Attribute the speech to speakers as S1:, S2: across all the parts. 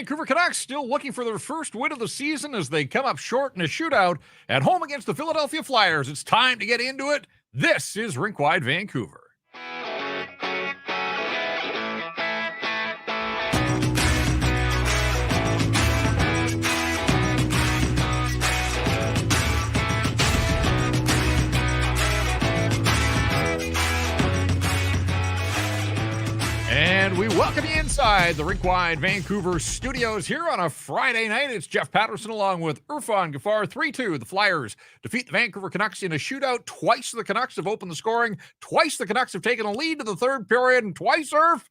S1: Vancouver Canucks still looking for their first win of the season as they come up short in a shootout at home against the Philadelphia Flyers. It's time to get into it. This is Rink Wide Vancouver. And we welcome you inside the Rink Wide Vancouver studios here on a Friday night. It's Jeff Pettersson along with Irfan Ghaffar. 3-2. The Flyers defeat the Vancouver Canucks in a shootout. Twice the Canucks have opened the scoring. Twice the Canucks have taken a lead to the third period. And twice, Irf,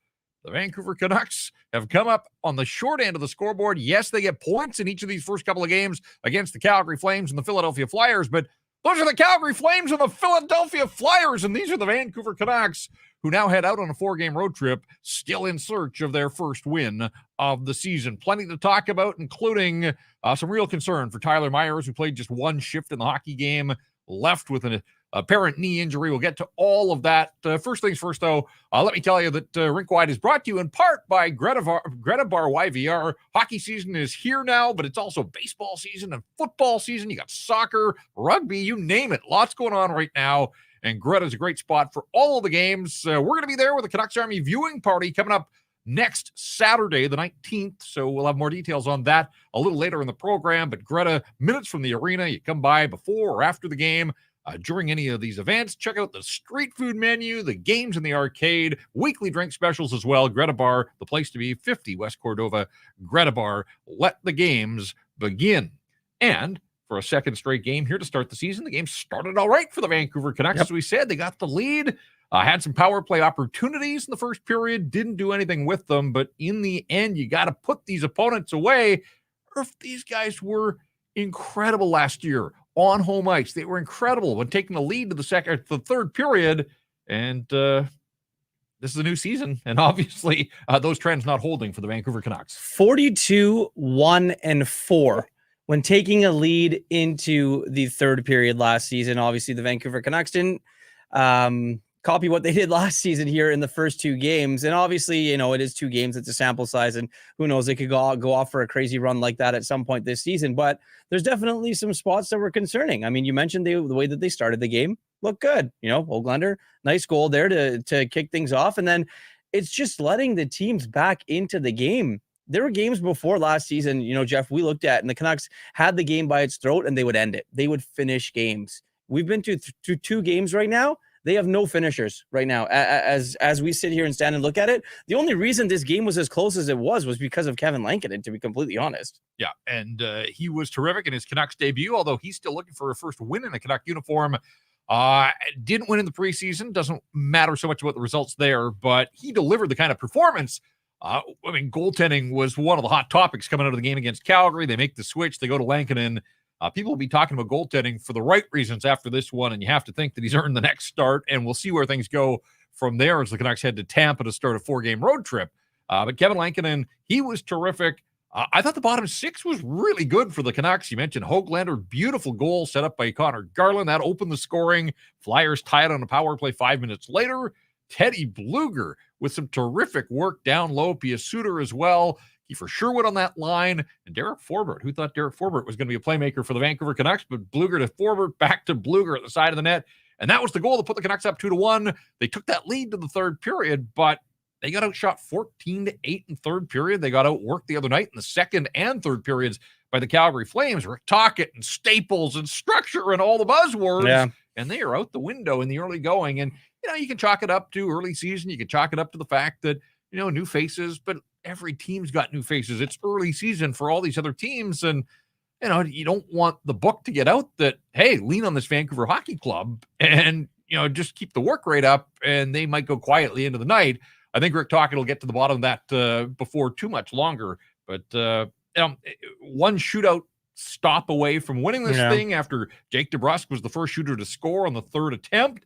S1: the Vancouver Canucks have come up on the short end of the scoreboard. Yes, they get points in each of these first couple of games against the Calgary Flames and the Philadelphia Flyers, but those are the Calgary Flames and the Philadelphia Flyers, and these are the Vancouver Canucks, who now head out on a 4-game road trip, still in search of their first win of the season. Plenty to talk about, including some real concern for Tyler Myers, who played just one shift in the hockey game, left with an apparent knee injury. We'll get to all of that. First things first, though, let me tell you that Rink Wide is brought to you in part by Greta Bar YVR. Hockey season is here now, but it's also baseball season and football season. You got soccer, rugby, you name it. Lots going on right now. And Greta's a great spot for all of the games. We're going to be there with the Canucks Army viewing party coming up next Saturday, the 19th. So we'll have more details on that a little later in the program. But Greta, minutes from the arena, you come by before or after the game. During any of these events, check out the street food menu, the games in the arcade, weekly drink specials as well. Greta Bar, the place to be, 50 West Cordova. Greta Bar, let the games begin. And for a second straight game here to start the season, the game started all right for the Vancouver Canucks. Yep. As we said, they got the lead, had some power play opportunities in the first period, didn't do anything with them, but in the end, you got to put these opponents away. If these guys were incredible last year on home ice, they were incredible when taking the lead to the third period, and this is a new season, and obviously those trends not holding for the Vancouver Canucks.
S2: 42-1-4. When taking a lead into the third period last season. Obviously, the Vancouver Canucks didn't copy what they did last season here in the first two games. And obviously, you know, it is 2 games. It's a sample size. And who knows, they could go off for a crazy run like that at some point this season. But there's definitely some spots that were concerning. I mean, you mentioned the way that they started the game looked good. You know, Hoglander, nice goal there to kick things off. And then it's just letting the teams back into the game. There were games before last season, you know, Jeff, we looked at, and the Canucks had the game by its throat and they would end it. They would finish games. We've been to 2 games right now. They have no finishers right now. As we sit here and stand and look at it, the only reason this game was as close as it was because of Kevin Lankinen, to be completely honest.
S1: Yeah, and he was terrific in his Canucks debut, although he's still looking for a first win in a Canuck uniform. Didn't win in the preseason. Doesn't matter so much about the results there, but he delivered the kind of performance. I mean, goaltending was one of the hot topics coming out of the game against Calgary. They make the switch. They go to Lankinen. People will be talking about goaltending for the right reasons after this one, and you have to think that he's earned the next start, and we'll see where things go from there as the Canucks head to Tampa to start a 4-game road trip. But Kevin Lankinen, he was terrific. I thought the bottom 6 was really good for the Canucks. You mentioned Hoglander, beautiful goal set up by Connor Garland. That opened the scoring. Flyers tied on a power play 5 minutes later. Teddy Bluger with some terrific work down low. Pia Suter as well. Kiefer Sherwood on that line. And Derek Forbort. Who thought Derek Forbort was going to be a playmaker for the Vancouver Canucks? But Bluger to Forbort, back to Bluger at the side of the net. And that was the goal that put the Canucks up 2-1. They took that lead to the third period, but they got outshot 14-8 in third period. They got outworked the other night in the second and third periods by the Calgary Flames. Rick Tocchet and Staples and structure and all the buzzwords. Yeah. And they are out the window in the early going. And you know, you can chalk it up to early season. You can chalk it up to the fact that, you know, new faces, but every team's got new faces. It's early season for all these other teams. And, you know, you don't want the book to get out that, hey, lean on this Vancouver Hockey Club and, you know, just keep the work rate up and they might go quietly into the night. I think Rick Tocchet will get to the bottom of that before too much longer. But, you know, one shootout stop away from winning this thing after Jake DeBrusk was the first shooter to score on the third attempt.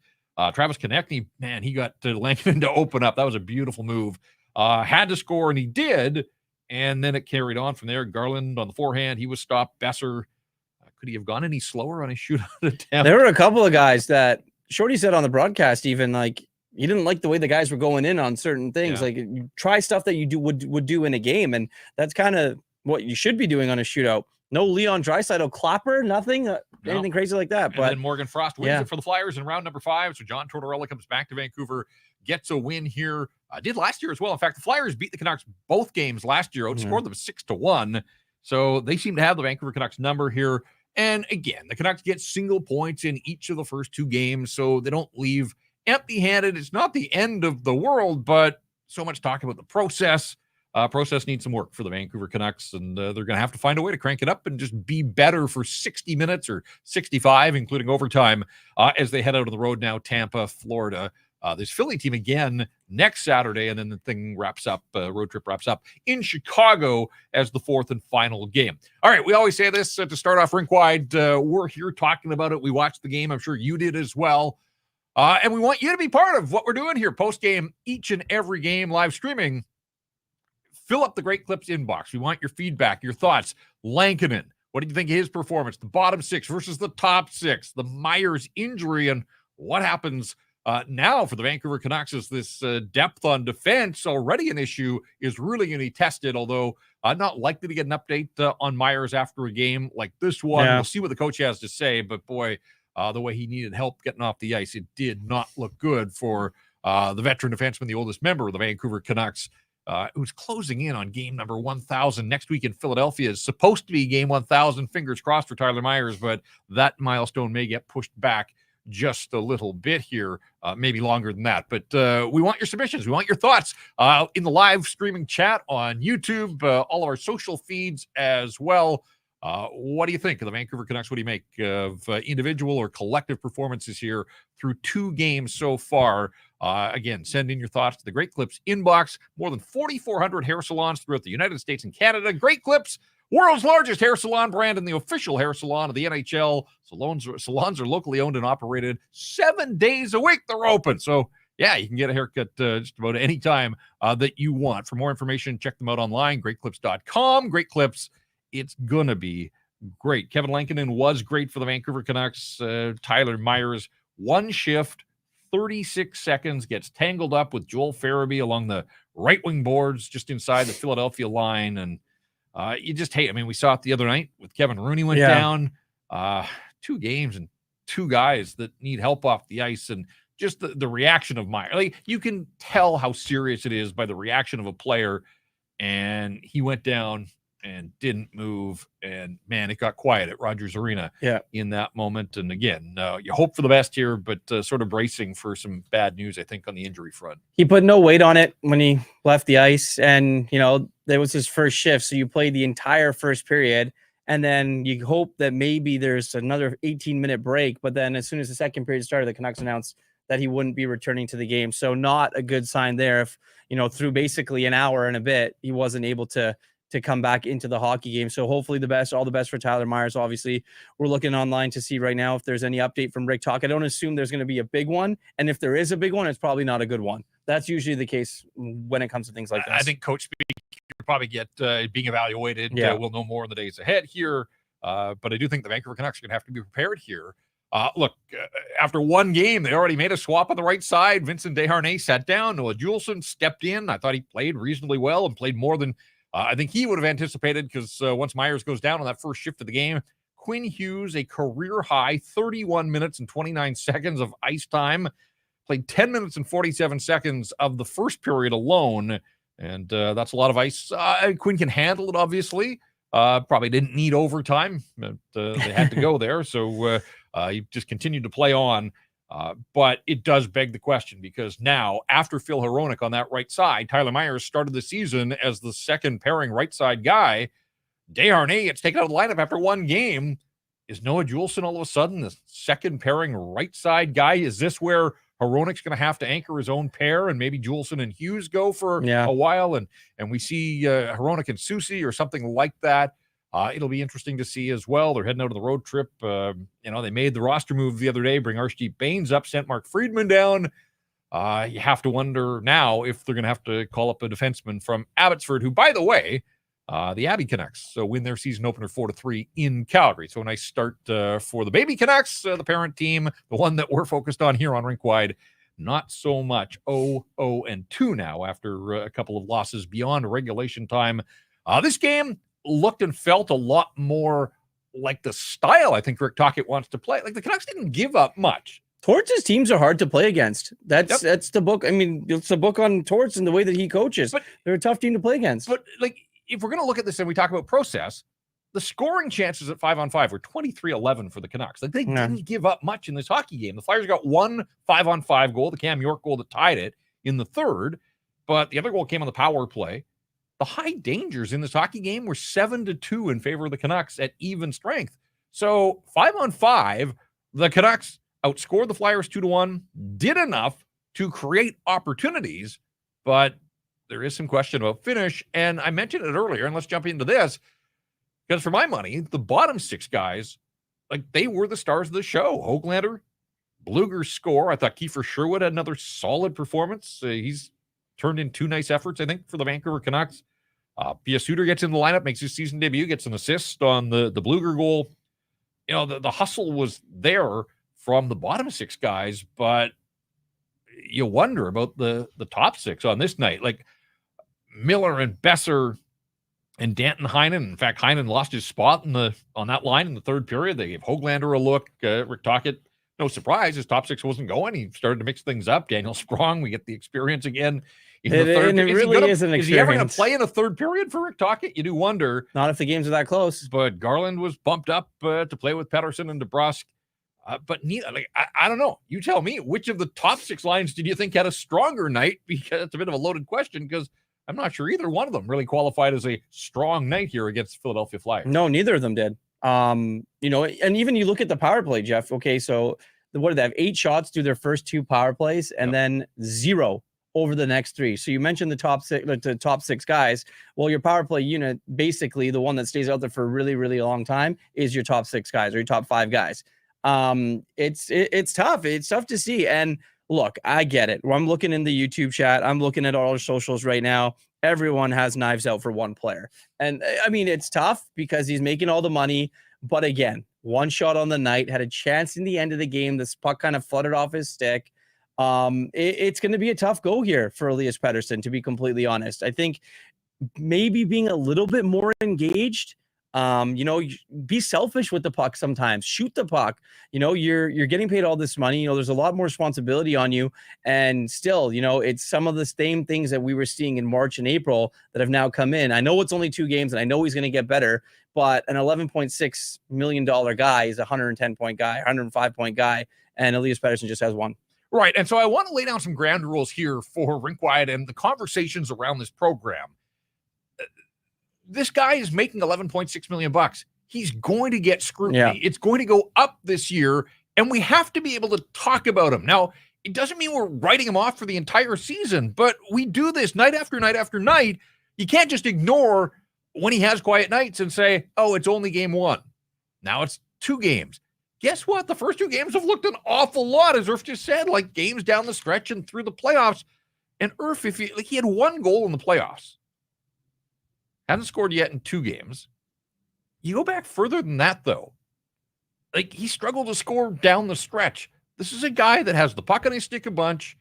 S1: Travis Konechny, man, he got Lankinen to open up. That was a beautiful move. Had to score, and he did. And then it carried on from there. Garland on the forehand, he was stopped. Besser, could he have gone any slower on his shootout attempt?
S2: There were a couple of guys that Shorty said on the broadcast, even like he didn't like the way the guys were going in on certain things.
S1: Yeah.
S2: Like, you try stuff that you would do in a game, and that's kind of what you should be doing on a shootout. No Leon Draisaitl clapper, nothing, anything crazy like that.
S1: And then Morgan Frost wins it for the Flyers in round number 5. So John Tortorella comes back to Vancouver, gets a win here. Did last year as well. In fact, the Flyers beat the Canucks both games last year, outscored them 6-1. So they seem to have the Vancouver Canucks number here. And again, the Canucks get single points in each of the first 2 games, so they don't leave empty-handed. It's not the end of the world, but so much talk about the process. Process needs some work for the Vancouver Canucks, and they're going to have to find a way to crank it up and just be better for 60 minutes or 65, including overtime, as they head out on the road now, Tampa, Florida. This Philly team again next Saturday, and then the thing wraps up, road trip wraps up in Chicago as the 4th and final game. All right, we always say this to start off Rink Wide. We're here talking about it. We watched the game. I'm sure you did as well. And we want you to be part of what we're doing here post-game, each and every game, live streaming. Fill up the Great Clips inbox. We want your feedback, your thoughts. Lankinen, what do you think of his performance? The bottom 6 versus the top 6. The Myers injury, and what happens now for the Vancouver Canucks is this depth on defense, already an issue, is really going to be tested, although not likely to get an update on Myers after a game like this one. We'll see what the coach has to say, but boy, the way he needed help getting off the ice, it did not look good for the veteran defenseman, the oldest member of the Vancouver Canucks, who's closing in on game number 1,000 next week in Philadelphia. Is supposed to be game 1,000. Fingers crossed for Tyler Myers, but that milestone may get pushed back just a little bit here, maybe longer than that. But we want your submissions. We want your thoughts in the live streaming chat on YouTube, all of our social feeds as well. What do you think of the Vancouver Canucks? What do you make of individual or collective performances here through 2 games so far? Again, send in your thoughts to the Great Clips inbox. More than 4,400 hair salons throughout the United States and Canada. Great Clips, world's largest hair salon brand and the official hair salon of the NHL. Salons are locally owned and operated 7 days a week. They're open. So, yeah, you can get a haircut just about any time that you want. For more information, check them out online, greatclips.com. Great Clips, it's going to be great. Kevin Lankinen was great for the Vancouver Canucks. Tyler Myers, 1 shift, 36 seconds, gets tangled up with Joel Farabee along the right wing boards just inside the Philadelphia line. And you just hate, I mean, we saw it the other night with Kevin Rooney went down. 2 games and 2 guys that need help off the ice. And just the reaction of Myers. Like, you can tell how serious it is by the reaction of a player. And he went down and didn't move, and man, it got quiet at Rogers Arena in that moment. And again, you hope for the best here, but sort of bracing for some bad news, I think, on the injury front. He
S2: put no weight on it when he left the ice, and that was his first shift, so you played the entire first period, and then you hope that maybe there's another 18-minute break, but then as soon as the second period started, the Canucks announced that he wouldn't be returning to the game. So not a good sign there if, through basically an hour and a bit, he wasn't able to come back into the hockey game. So hopefully all the best for Tyler Myers. Obviously, we're looking online to see right now if there's any update from Rick Talk. I don't assume there's going to be a big one. And if there is a big one, it's probably not a good one. That's usually the case when it comes to things like this.
S1: I think coach speak will probably get being evaluated. We'll know more in the days ahead here. But I do think the Vancouver Canucks are going to have to be prepared here. Look, after 1 game, they already made a swap on the right side. Vincent Desharnais sat down. Noah Juulsen stepped in. I thought he played reasonably well and played more than I think he would have anticipated, because once Myers goes down on that first shift of the game, Quinn Hughes, a career-high 31 minutes and 29 seconds of ice time, played 10 minutes and 47 seconds of the first period alone, and that's a lot of ice. Quinn can handle it, obviously. Probably didn't need overtime, but they had to go there, so he just continued to play on. But it does beg the question, because now, after Phil Hronek on that right side, Tyler Myers started the season as the second pairing right side guy. Desharnais gets taken out of the lineup after 1 game. Is Noah Juulsen all of a sudden the second pairing right side guy? Is this where Hronek's going to have to anchor his own pair, and maybe Juulsen and Hughes go for a while, and we see Hronek and Soucy or something like that? It'll be interesting to see as well. They're heading out on the road trip. They made the roster move the other day, bring Archie Bains up, sent Mark Friedman down. You have to wonder now if they're going to have to call up a defenseman from Abbotsford, who, by the way, the Abbey Canucks win their season opener 4-3 in Calgary. So a nice start for the Baby Canucks, the parent team, the one that we're focused on here on Rink Wide not so much. 0-2 now after a couple of losses beyond regulation time. This game looked and felt a lot more like the style I think Rick Tocchet wants to play. Like the Canucks didn't give up much.
S2: Torts' teams are hard to play against. That's the book. I mean, it's a book on Torts and the way that he coaches. But they're a tough team to play against.
S1: But like, if we're going to look at this and we talk about process, the scoring chances at 5-on-5 were 23-11 for the Canucks. Like they didn't give up much in this hockey game. The Flyers got one 5-on-5 goal, the Cam York goal that tied it in the third, but the other goal came on the power play. The high dangers in this hockey game were 7-2 in favor of the Canucks at even strength. So 5-on-5, the Canucks outscored the Flyers 2-1, did enough to create opportunities, but there is some question about finish. And I mentioned it earlier, and let's jump into this, because for my money, the bottom six guys, like they were the stars of the show. Hoglander, Blueger's score. I thought Kiefer Sherwood had another solid performance. He's turned in two nice efforts, I think, for the Vancouver Canucks. Pia Suter gets in the lineup, makes his season debut, gets an assist on the Blueger goal. You know, the hustle was there from the bottom six guys, but you wonder about the top six on this night. Like Miller and Besser and Danton Heinen. In fact, Heinen lost his spot on that line in the third period. They gave Hoglander a look. Rick Tocchet, no surprise, his top six wasn't going. He started to mix things up. Daniel Sprong, we get the experience again.
S2: It really is an experience.
S1: Is he ever going to play in a third period for Rick Tocchet? You do wonder.
S2: Not if the games are that close.
S1: But Garland was bumped up to play with Pettersson and DeBrusk. But neither, like, I don't know. You tell me, which of the top six lines did you think had a stronger night? Because it's a bit of a loaded question, because I'm not sure either one of them really qualified as a strong night here against the Philadelphia Flyers.
S2: No, neither of them did. You know, and even you look at the power play, Jeff. Okay, so what did they have? 8 shots through their first 2 power plays, and then 0 over the next 3. So you mentioned the top 6 guys. Well, your power play unit, basically the one that stays out there for a really, really long time, is your top 6 guys or your top 5 guys. It's tough. It's tough to see. And look, I get it. I'm looking in the YouTube chat. I'm looking at all our socials right now. Everyone has knives out for one player. And I mean, it's tough because he's making all the money. But again, one shot on the night, had a chance in the end of the game. This puck kind of flooded off his stick. It's going to be a tough go here for Elias Pettersson, to be completely honest. I think maybe being a little bit more engaged, you know, be selfish with the puck sometimes. Shoot the puck. You know, you're getting paid all this money. You know, there's a lot more responsibility on you. And still, you know, it's some of the same things that we were seeing in March and April that have now come in. I know it's only 2 games, and I know he's going to get better, but an $11.6 million guy is a 110-point guy, 105-point guy, and Elias Pettersson just has 1.
S1: Right. And so I want to lay down some ground rules here for Rink Wide and the conversations around this program. This guy is making $11.6 million. He's going to get scrutiny. Yeah. It's going to go up this year, and we have to be able to talk about him. Now, it doesn't mean we're writing him off for the entire season, but we do this night after night after night. You can't just ignore when he has quiet nights and say, oh, it's only game 1. Now it's 2 games. Guess what? The first 2 games have looked an awful lot, as Irf just said, like games down the stretch and through the playoffs. And Irf, he had 1 goal in the playoffs. Hasn't scored yet in 2 games. You go back further than that, though. Like, he struggled to score down the stretch. This is a guy that has the puck on his stick a bunch.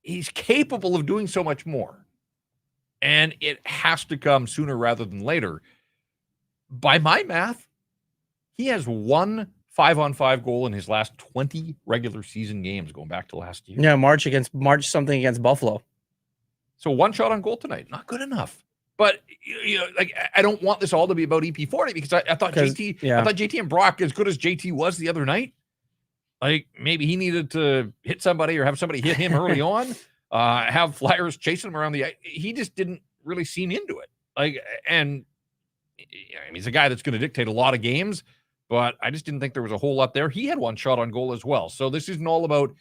S1: He's capable of doing so much more. And it has to come sooner rather than later. By my math, he has 1 5-on-5 goal in his last 20 regular season games going back to last year.
S2: Yeah, March something against Buffalo.
S1: So 1 shot on goal tonight. Not good enough. But, you know, like, I don't want this all to be about EP40 because I thought JT and Brock, as good as JT was the other night, like maybe he needed to hit somebody or have somebody hit him early on, have Flyers chasing him around the ice. He just didn't really seem into it. Like, and I mean, he's a guy that's going to dictate a lot of games, but I just didn't think there was a whole lot there. He had 1 shot on goal as well. So this isn't all about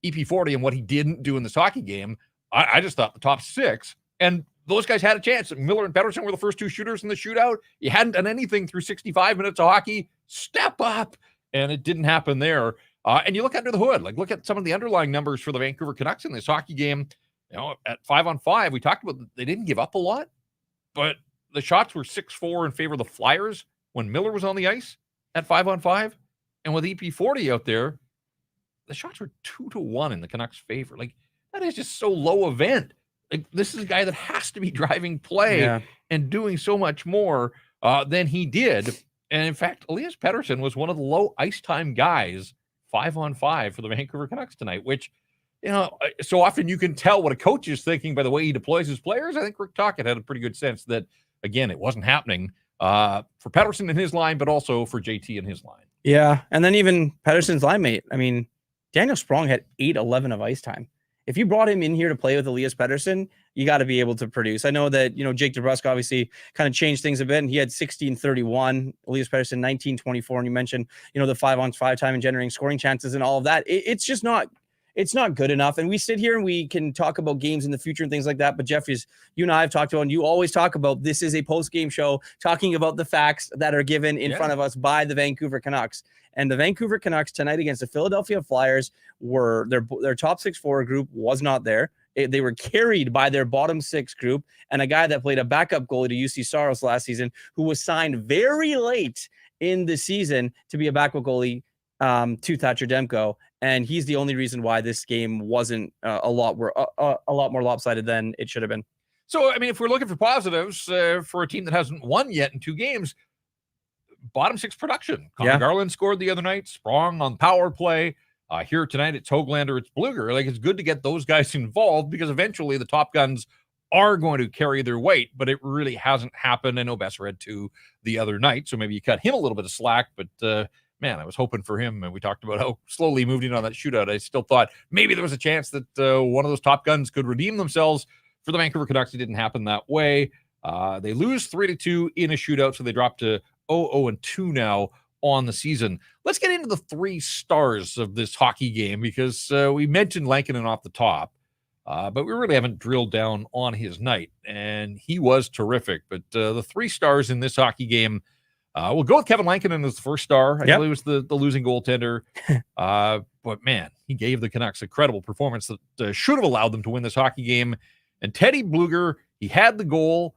S1: EP40 and what he didn't do in this hockey game. I just thought the top 6, and those guys had a chance. Miller and Pettersson were the first 2 shooters in the shootout. You hadn't done anything through 65 minutes of hockey. Step up. And it didn't happen there. And you look under the hood, like look at some of the underlying numbers for the Vancouver Canucks in this hockey game. You know, at 5-on-5, we talked about they didn't give up a lot, but the shots were 6-4 in favor of the Flyers when Miller was on the ice at 5-on-5. And with EP40 out there, the shots were 2-1 in the Canucks' favor. Like, that is just so low event. Like, this is a guy that has to be driving play and doing so much more than he did. And in fact, Elias Pettersson was one of the low ice time guys, 5-on-5 for the Vancouver Canucks tonight, which, so often you can tell what a coach is thinking by the way he deploys his players. I think Rick Tocchet had a pretty good sense that, again, it wasn't happening for Pettersson in his line, but also for JT in his line.
S2: Yeah, and then even Pettersson's line mate. I mean, Daniel Sprong had 8-11 of ice time. If you brought him in here to play with Elias Pettersson, you got to be able to produce. I know that, Jake DeBrusk obviously kind of changed things a bit, and he had 16-31, Elias Pettersson 19-24, and you mentioned, the 5-on-5 time and generating scoring chances and all of that. It's just not good enough. And we sit here and we can talk about games in the future and things like that. But Jeff, you and I have talked about, and you always talk about, this is a post-game show talking about the facts that are given in front of us by the Vancouver Canucks. And the Vancouver Canucks tonight against the Philadelphia Flyers were their top 6 forward group was not there. They were carried by their bottom 6 group and a guy that played a backup goalie to UC Saros last season, who was signed very late in the season to be a backup goalie to Thatcher Demko. And he's the only reason why this game wasn't a lot more lopsided than it should have been.
S1: So, I mean, if we're looking for positives for a team that hasn't won yet in 2 games, bottom 6 production. Connor Garland scored the other night. Sprong on power play. Here tonight, it's Hoglander, it's Bluger. Like, it's good to get those guys involved because eventually the top guns are going to carry their weight, but it really hasn't happened. I know Besser had 2 the other night, so maybe you cut him a little bit of slack, but man, I was hoping for him, and we talked about how slowly he moved in on that shootout. I still thought maybe there was a chance that one of those top guns could redeem themselves. For the Vancouver Canucks, it didn't happen that way. They lose 3-2 in a shootout, so they drop to 0-2 now on the season. Let's get into the 3 stars of this hockey game because we mentioned Lankinen off the top, but we really haven't drilled down on his night, and he was terrific. But the 3 stars in this hockey game, we'll go with Kevin Lankinen as the first star. I know he was the losing goaltender, but man, he gave the Canucks a credible performance that should have allowed them to win this hockey game. And Teddy Bluger, he had the goal,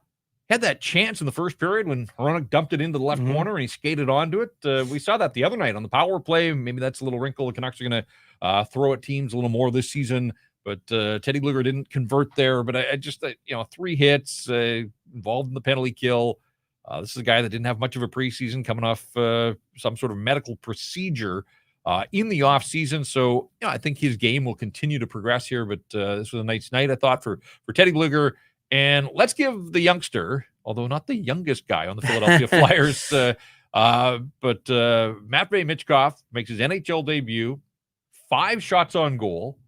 S1: had that chance in the first period when Hronek dumped it into the left corner and he skated onto it. We saw that the other night on the power play. Maybe that's a little wrinkle the Canucks are going to throw at teams a little more this season. But Teddy Bluger didn't convert there. But I just, 3 hits, involved in the penalty kill. This is a guy that didn't have much of a preseason, coming off some sort of medical procedure in the offseason. So, I think his game will continue to progress here. But this was a nice night, I thought, for Teddy Bluger. And let's give the youngster, although not the youngest guy on the Philadelphia Flyers, but Matvei Michkov makes his NHL debut, 5 shots on goal,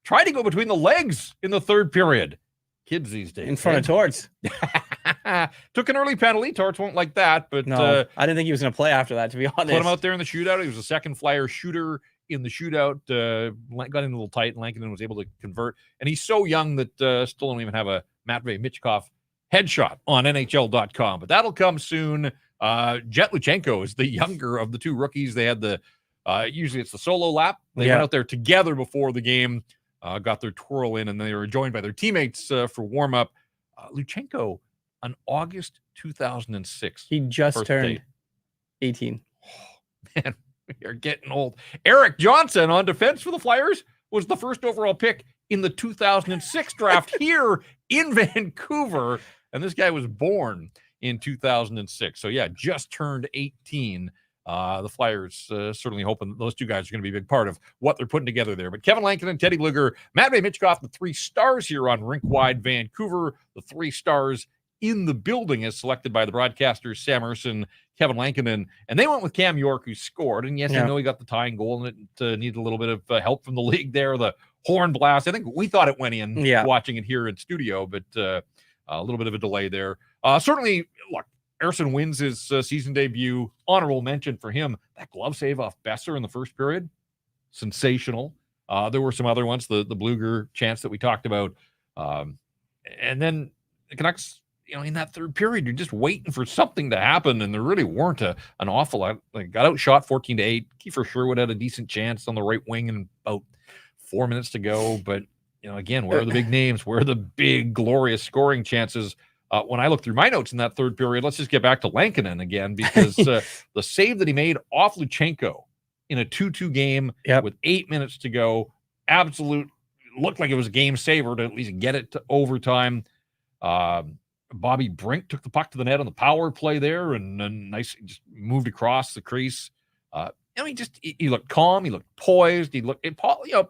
S1: tried to go between the legs in the third period. Kids these days.
S2: In front of Torts.
S1: Took an early penalty. Torts won't like that. But
S2: no, I didn't think he was going to play after that, to be honest.
S1: Put him out there in the shootout. He was the second Flyer shooter in the shootout. Got in a little tight, and Lankinen was able to convert. And he's so young that still don't even have a Matvei Michkov headshot on NHL.com. But that'll come soon. Jet Luchenko is the younger of the 2 rookies. They had the usually it's the solo lap. They went out there together before the game, got their twirl in, and they were joined by their teammates for warm-up. Luchenko, on August 2006.
S2: He just turned 18.
S1: Oh, man, we are getting old. Eric Johnson on defense for the Flyers was the first overall pick in the 2006 draft here in Vancouver. And this guy was born in 2006. So, yeah, just turned 18. The Flyers certainly hoping those 2 guys are going to be a big part of what they're putting together there. But Kevin Lankinen, Teddy Bluger, Matvei Michkov, the 3 stars here on Rink Wide Vancouver, the 3 stars in the building as selected by the broadcasters, Sam Ersson, Kevin Lankinen, and they went with Cam York, who scored. And yes, I know he got the tying goal, and it needed a little bit of help from the league there. The horn blast, I think we thought it went in watching it here in studio, but a little bit of a delay there. Certainly, look, Ersson wins his season debut. Honorable mention for him. That glove save off Besser in the first period, sensational. There were some other ones, the Bluger chance that we talked about. And then the Canucks, in that third period, you're just waiting for something to happen, and there really weren't an awful lot. Like, got outshot 14-8. Kiefer Sherwood had a decent chance on the right wing and about 4 minutes to go. But, again, where are the big names? Where are the big, glorious scoring chances? When I look through my notes in that third period, let's just get back to Lankinen again, because the save that he made off Luchenko, in a 2-2 game
S2: Yep.
S1: with 8 minutes to go. Absolute, looked like it was a game saver to at least get it to overtime. Bobby Brink took the puck to the net on the power play there and nice, just moved across the crease. He looked calm. He looked poised. He looked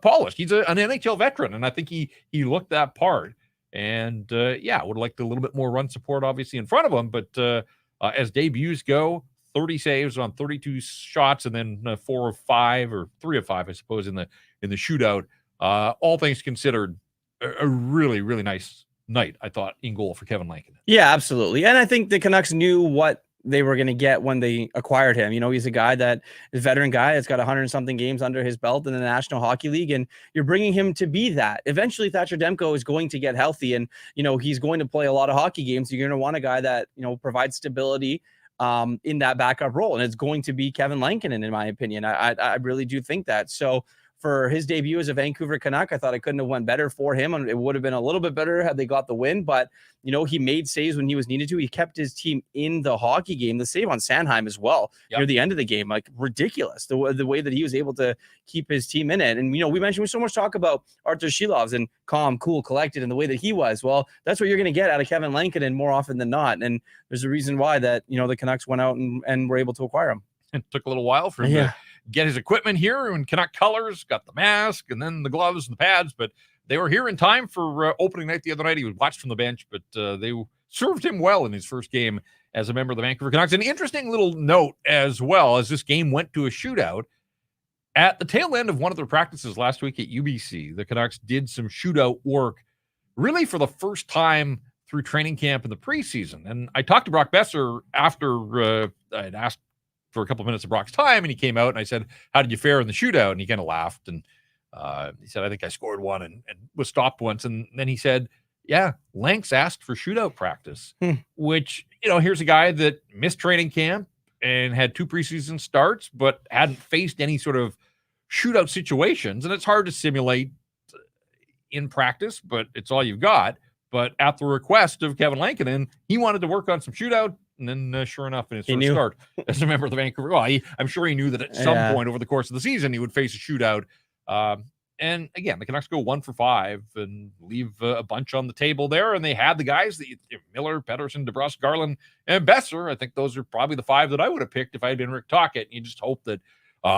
S1: polished. He's an NHL veteran, and I think he looked that part. And would have liked a little bit more run support, obviously, in front of him. But as debuts go, 30 saves on 32 shots, and then 4 of 5 or 3 of 5, I suppose, in the shootout. All things considered, a really, really nice night, I thought, in goal for Kevin Lankinen.
S2: Yeah, absolutely. And I think the Canucks knew what they were going to get when they acquired him. He's a guy that is a veteran guy that's got 100-something games under his belt in the National Hockey League, and you're bringing him to be that. Eventually, Thatcher Demko is going to get healthy, and he's going to play a lot of hockey games. You're going to want a guy that provides stability in that backup role, and it's going to be Kevin Lankinen, in my opinion. I really do think that. So for his debut as a Vancouver Canuck, I thought it couldn't have went better for him, and it would have been a little bit better had they got the win. But he made saves when he was needed to. He kept his team in the hockey game. The save on Sanheim as well, near the end of the game, like ridiculous. The way that he was able to keep his team in it. And we mentioned so much talk about Artur Shilovs and calm, cool, collected, and the way that he was. Well, that's what you're going to get out of Kevin Lankinen more often than not. And there's a reason why that the Canucks went out and were able to acquire him.
S1: It took a little while for him to get his equipment here in Canuck colors, got the mask and then the gloves and the pads, but they were here in time for opening night the other night. He was watched from the bench, but they served him well in his first game as a member of the Vancouver Canucks. An interesting little note as well, as this game went to a shootout, at the tail end of one of their practices last week at UBC, the Canucks did some shootout work really for the first time through training camp in the preseason. And I talked to Brock Besser after I'd asked for a couple of minutes of Brock's time, and he came out and I said, "How did you fare in the shootout?" And he kind of laughed, and he said, "I think I scored one and was stopped once." And then he said, "Yeah, Lanks asked for shootout practice," which, here's a guy that missed training camp and had 2 preseason starts, but hadn't faced any sort of shootout situations. And it's hard to simulate in practice, but it's all you've got. But at the request of Kevin Lankinen, he wanted to work on some shootout. And then, sure enough, in his first start as a member of the Vancouver, I'm sure he knew that at some point over the course of the season, he would face a shootout. And again, the Canucks go 1 for 5 and leave a bunch on the table there. And they had the guys, Miller, Pettersson, DeBrusk, Garland, and Besser. I think those are probably the 5 that I would have picked if I had been Rick Tocchet. And you just hope that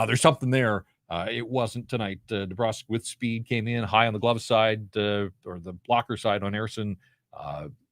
S1: there's something there. It wasn't tonight. DeBrusk with speed came in high on the glove side or the blocker side on Ersson.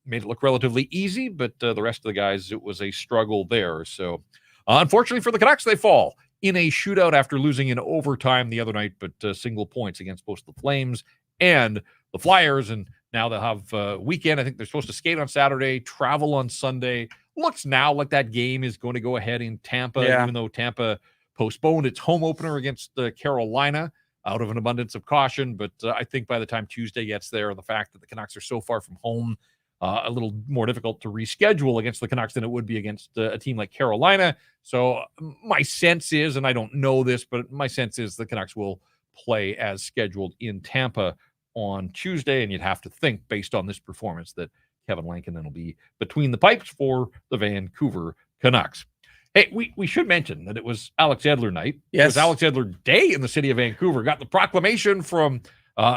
S1: Made it look relatively easy, but the rest of the guys, it was a struggle there. So unfortunately for the Canucks, they fall in a shootout after losing in overtime the other night, but single points against both the Flames and the Flyers. And now they'll have a weekend. I think they're supposed to skate on Saturday, travel on Sunday. Looks now like that game is going to go ahead in Tampa, even though Tampa postponed its home opener against Carolina out of an abundance of caution. But I think by the time Tuesday gets there, and the fact that the Canucks are so far from home, a little more difficult to reschedule against the Canucks than it would be against a team like Carolina. So my sense is, and I don't know this, but my sense is the Canucks will play as scheduled in Tampa on Tuesday. And you'd have to think, based on this performance, that Kevin Lankinen will be between the pipes for the Vancouver Canucks. Hey, we should mention that it was Alex Edler night. Yes. It was Alex Edler Day in the city of Vancouver. Got the proclamation from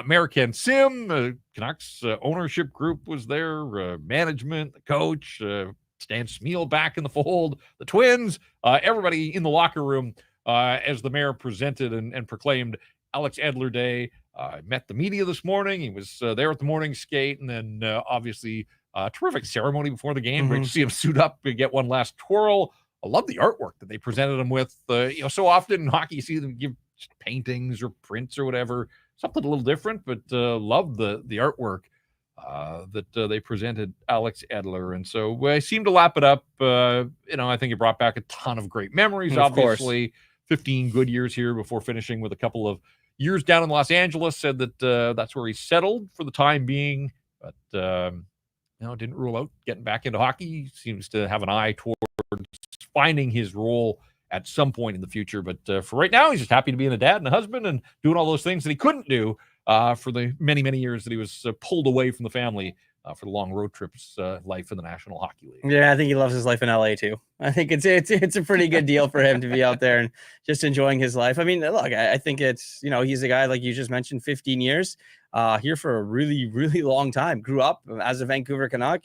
S1: Mayor Ken Sim. Canucks ownership group was there, management, the coach, Stan Smeal back in the fold, the Twins, everybody in the locker room as the mayor presented and proclaimed Alex Edler Day. Met the media this morning. He was there at the morning skate, and then obviously terrific ceremony before the game. Great to see him suit up and get one last twirl. I love the artwork that they presented him with. So often in hockey, you see them give paintings or prints or whatever, something a little different, but love the artwork that they presented Alex Edler. And so I seem to lap it up. I think it brought back a ton of great memories, obviously. 15 good years here before finishing with a couple of years down in Los Angeles. Said that that's where he settled for the time being, but didn't rule out getting back into hockey. He seems to have an eye towards finding his role at some point in the future. But for right now, he's just happy to be a dad and a husband and doing all those things that he couldn't do for the many, many years that he was pulled away from the family for the long road trips life in the National Hockey League.
S2: Yeah, I think he loves his life in LA too. I think it's a pretty good deal for him to be out there and just enjoying his life. I mean, look, I think it's, he's a guy, like you just mentioned, 15 years here for a really, really long time. Grew up as a Vancouver Canuck,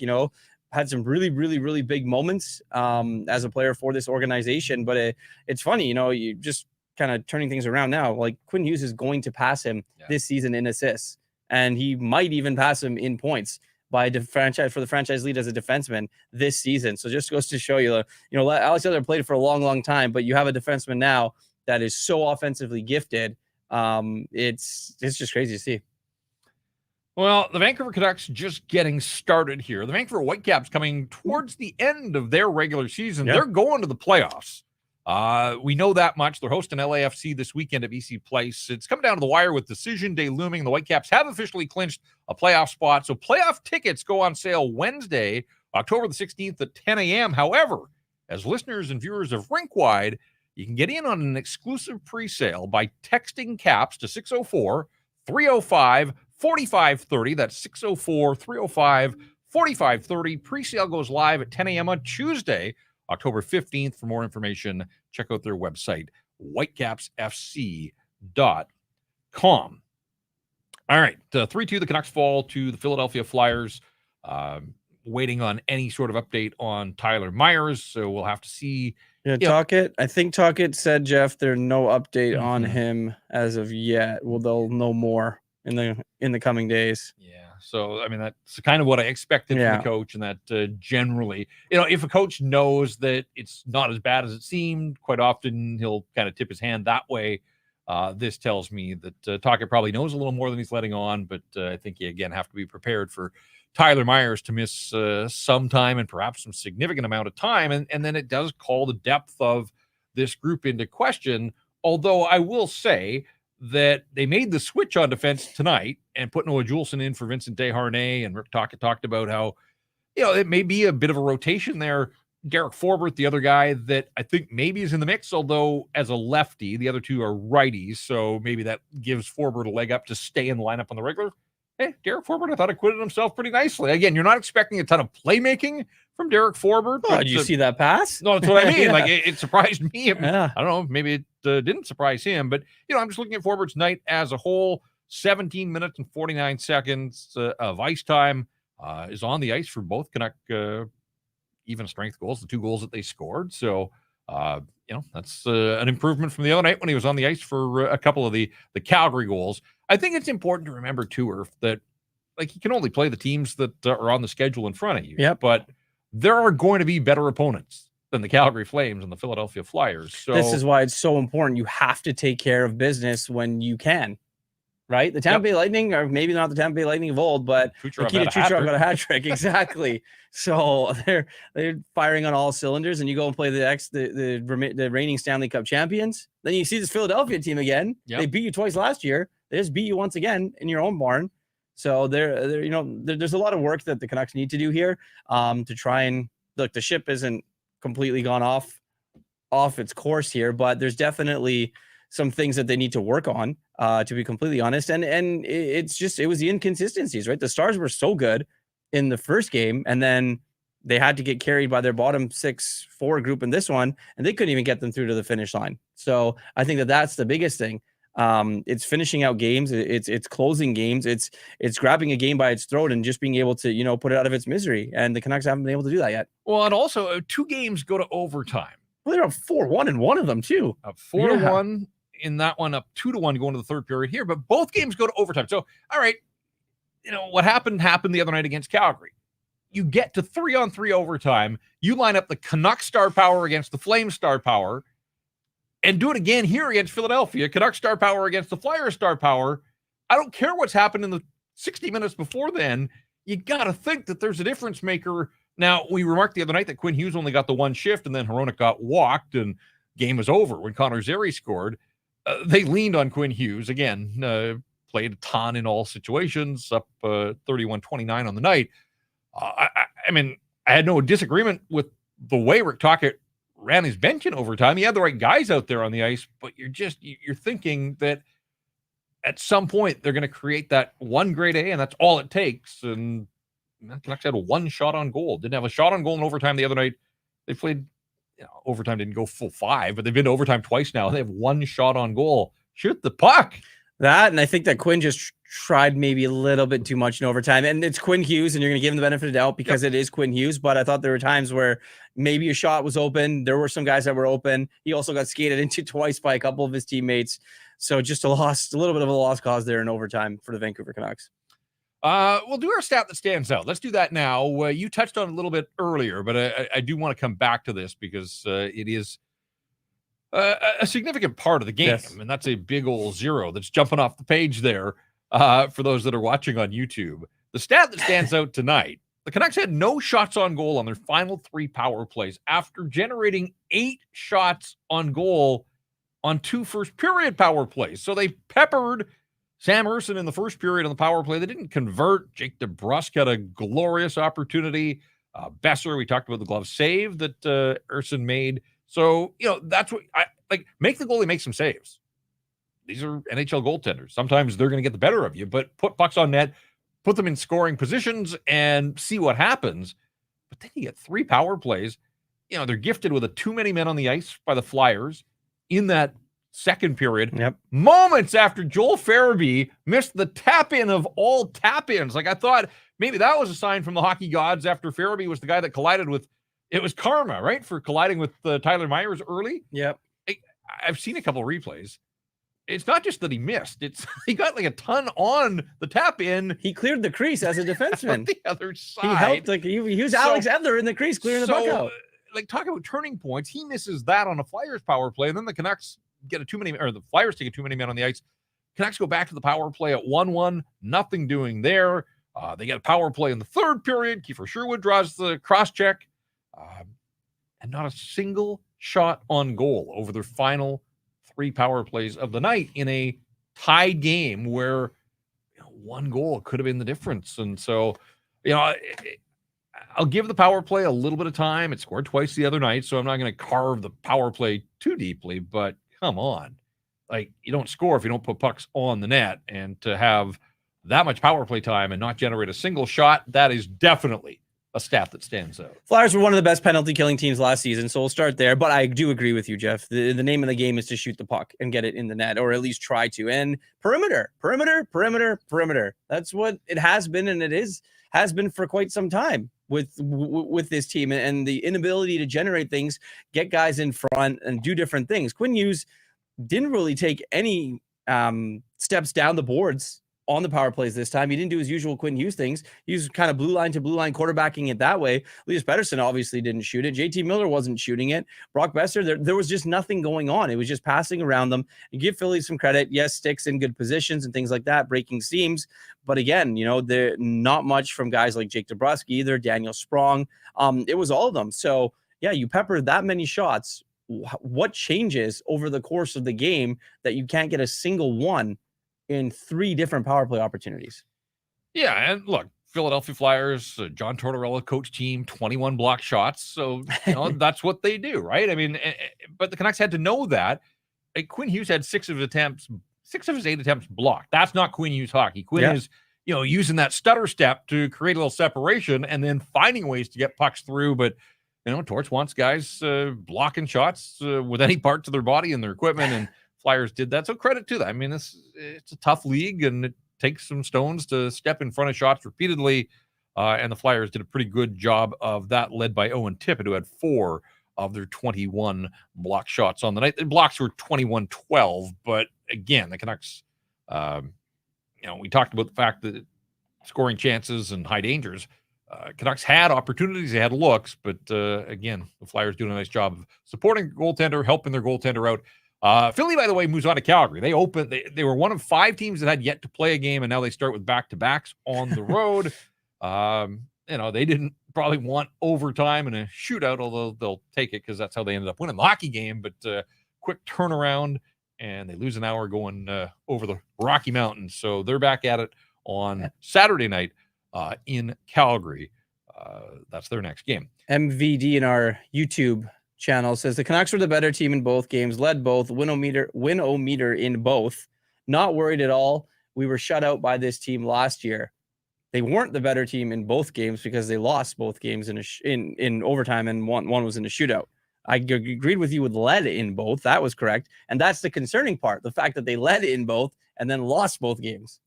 S2: had some really, really, really big moments as a player for this organization. But it's funny, you just kind of turning things around now. Like Quinn Hughes is going to pass him this season in assists, and he might even pass him in points by the franchise lead as a defenseman this season. So just goes to show you, Alex Edler played for a long, long time, but you have a defenseman now that is so offensively gifted. It's just crazy to see.
S1: Well, the Vancouver Canucks just getting started here. The Vancouver Whitecaps coming towards the end of their regular season. They're going to the playoffs. We know that much. They're hosting LAFC this weekend at BC Place. It's come down to the wire with decision day looming. The Whitecaps have officially clinched a playoff spot. So playoff tickets go on sale Wednesday, October the 16th at 10 a.m. However, as listeners and viewers of Rink Wide, you can get in on an exclusive pre-sale by texting CAPS to 604-305-4530. That's 604-305-4530. Pre-sale goes live at 10 a.m. on Tuesday, October 15th. For more information, check out their website, whitecapsfc.com. All right, 3-2, the Canucks fall to the Philadelphia Flyers. Waiting on any sort of update on Tyler Myers, so we'll have to see.
S2: Yeah, Talkett. I think Talkett said, Jeff, there's no update on him as of yet. Well, they'll know more in the coming days.
S1: Yeah. So, I mean, that's kind of what I expected from the coach, and that generally, if a coach knows that it's not as bad as it seemed, quite often he'll kind of tip his hand that way. This tells me that Talkett probably knows a little more than he's letting on, but I think you, again, have to be prepared for Tyler Myers to miss some time and perhaps some significant amount of time. And then it does call the depth of this group into question, although I will say that they made the switch on defense tonight and put Noah Juleson in for Vincent Desharnais, and Rick Tocchet talked about how, it may be a bit of a rotation there. Derek Forbort, the other guy that I think maybe is in the mix, although as a lefty, the other two are righties, so maybe that gives Forbort a leg up to stay in the lineup on the regular. Hey, Derek Forbort, I thought, acquitted himself pretty nicely. Again, you're not expecting a ton of playmaking from Derek Forbort.
S2: Oh, did you see that pass?
S1: No, that's what I mean. Like, it surprised me. I don't know, maybe it didn't surprise him, but, I'm just looking at Forbort's night as a whole. 17 minutes and 49 seconds of ice time, is on the ice for both Canuck even strength goals, the two goals that they scored. So, that's an improvement from the other night when he was on the ice for a couple of the Calgary goals. I think it's important to remember, too, Irf, that you can only play the teams that are on the schedule in front of you.
S2: Yep.
S1: But there are going to be better opponents than the Calgary Flames and the Philadelphia Flyers. So
S2: this is why it's so important. You have to take care of business when you can. Right? The Tampa Bay Lightning, or maybe not the Tampa Bay Lightning of old, but Nikita Kucherov got a hat trick. Exactly. So they're firing on all cylinders, and you go and play the reigning Stanley Cup champions. Then you see this Philadelphia team again. Yep. They beat you twice last year. They just beat you once again in your own barn. So there's a lot of work that the Canucks need to do here to try and look. The ship isn't completely gone off its course here, but there's definitely some things that they need to work on, to be completely honest. And it was the inconsistencies, right? The Stars were so good in the first game, and then they had to get carried by their bottom 6-4 group in this one, and they couldn't even get them through to the finish line. So I think that's the biggest thing. It's finishing out games. It's closing games. It's grabbing a game by its throat and just being able to, put it out of its misery. And the Canucks haven't been able to do that yet.
S1: Well, and also 2 games go to overtime.
S2: Well, they're up 4-1 in one of them too.
S1: Up 4-1 in that one, up 2-1 going to the third period here, but both games go to overtime. So, all right, what happened the other night against Calgary. You get to 3-on-3 overtime. You line up the Canucks star power against the Flames star power, and do it again here against Philadelphia. Canucks star power against the Flyers star power. I don't care what's happened in the 60 minutes before then. You got to think that there's a difference maker. Now, we remarked the other night that Quinn Hughes only got the one shift, and then Hronek got walked, and game was over when Connor Zary scored. They leaned on Quinn Hughes again, played a ton in all situations, up 31-29 on the night. I mean, I had no disagreement with the way Rick Tocchet ran his bench in overtime. He had the right guys out there on the ice, but you're thinking that at some point they're going to create that one grade A, and that's all it takes. And The Canucks had one shot on goal. Didn't have a shot on goal in overtime the other night. They played, overtime didn't go full 5, but they've been to overtime twice now. They have one shot on goal. Shoot the puck.
S2: That, and I think that Quinn just tried maybe a little bit too much in overtime. And it's Quinn Hughes, and you're going to give him the benefit of the doubt because it is Quinn Hughes. But I thought there were times where maybe a shot was open. There were some guys that were open. He also got skated into twice by a couple of his teammates. So just a little bit of a lost cause there in overtime for the Vancouver Canucks.
S1: We'll do our stat that stands out. Let's do that now. You touched on it a little bit earlier, but I do want to come back to this because it is a significant part of the game. Yes. And that's a big old 0 that's jumping off the page there for those that are watching on YouTube. The stat that stands out tonight, the Canucks had no shots on goal on their final 3 power plays after generating 8 shots on goal on 2 first period power plays. So they peppered Sam Ersson in the first period on the power play. They didn't convert. Jake DeBrusk had a glorious opportunity. Besser, we talked about the glove save that Ersson made. So, that's what I like. Make the goalie make some saves. These are NHL goaltenders. Sometimes they're going to get the better of you, but put pucks on net, put them in scoring positions, and see what happens. But then you get 3 power plays. They're gifted with a too many men on the ice by the Flyers in that second period.
S2: Yep.
S1: Moments after Joel Farabee missed the tap-in of all tap-ins. Like, I thought maybe that was a sign from the hockey gods after Farabee was the guy that collided with, it was karma, right? For colliding with Tyler Myers early.
S2: Yep.
S1: I've seen a couple of replays. It's not just that he missed. It's he got like a ton on the tap-in.
S2: He cleared the crease as a defenseman.
S1: On the other side.
S2: He helped. Like he was Alex Edler in the crease clearing the puck out.
S1: Like, talk about turning points. He misses that on a Flyers power play, and then the Canucks get the Flyers take too many men on the ice. Canucks go back to the power play at 1-1. Nothing doing there. They get a power play in the third period. Kiefer Sherwood draws the cross-check. And not a single shot on goal over their final 3 power plays of the night in a tied game where 1 goal could have been the difference. And so, I'll give the power play a little bit of time. It scored twice the other night, so I'm not going to carve the power play too deeply, but come on. Like, you don't score if you don't put pucks on the net, and to have that much power play time and not generate a single shot, that is definitely a stat that stands out. Flyers
S2: were one of the best penalty killing teams last season, so we'll start there. But I do agree with you, Jeff. The name of the game is to shoot the puck and get it in the net, or at least try to. And perimeter. That's what it has been, and it has been for quite some time with this team, and the inability to generate things, get guys in front, and do different things. Quinn Hughes didn't really take any steps down the boards on the power plays this time. He didn't do his usual Quinn Hughes things. He was kind of blue line to blue line quarterbacking it that way. Elias Pettersson obviously didn't shoot it. JT Miller wasn't shooting it. Brock Besser, there was just nothing going on. It was just passing around them. You give Philly some credit. Yes, sticks in good positions and things like that, breaking seams. But again, they're not much from guys like Jake DeBrusk either, Daniel Sprong. It was all of them. So yeah, you pepper that many shots. What changes over the course of the game that you can't get a single one in 3 different power play opportunities?
S1: Yeah, and look, Philadelphia Flyers, John Tortorella coach team, 21 block shots. So, that's what they do, right? I mean, but the Canucks had to know that. Quinn Hughes had 6 of his 8 attempts blocked. That's not Quinn Hughes hockey. Quinn is, using that stutter step to create a little separation and then finding ways to get pucks through. But, Torch wants guys blocking shots with any parts of their body and their equipment, and Flyers did that. So credit to that. I mean, it's a tough league, and it takes some stones to step in front of shots repeatedly. And the Flyers did a pretty good job of that, led by Owen Tippett, who had 4 of their 21 block shots on the night. The blocks were 21-12, but again, the Canucks, we talked about the fact that scoring chances and high dangers, Canucks had opportunities, they had looks, but again, the Flyers doing a nice job of supporting goaltender, helping their goaltender out. Philly, by the way, moves on to Calgary. They were one of 5 teams that had yet to play a game, and now they start with back-to-backs on the road. They didn't probably want overtime and a shootout, although they'll take it because that's how they ended up winning the hockey game. But quick turnaround, and they lose an hour going over the Rocky Mountains. So they're back at it on Saturday night in Calgary. That's their next game.
S2: MVD in our YouTube channel says the Canucks were the better team in both games, led both, win-o-meter in both. Not worried at all. We were shut out by this team last year. they weren't the better team in both games because they lost both games in overtime, and one was in a shootout. I agreed with you with led in both. That was correct. And that's the concerning part, the fact that they led in both and then lost both games.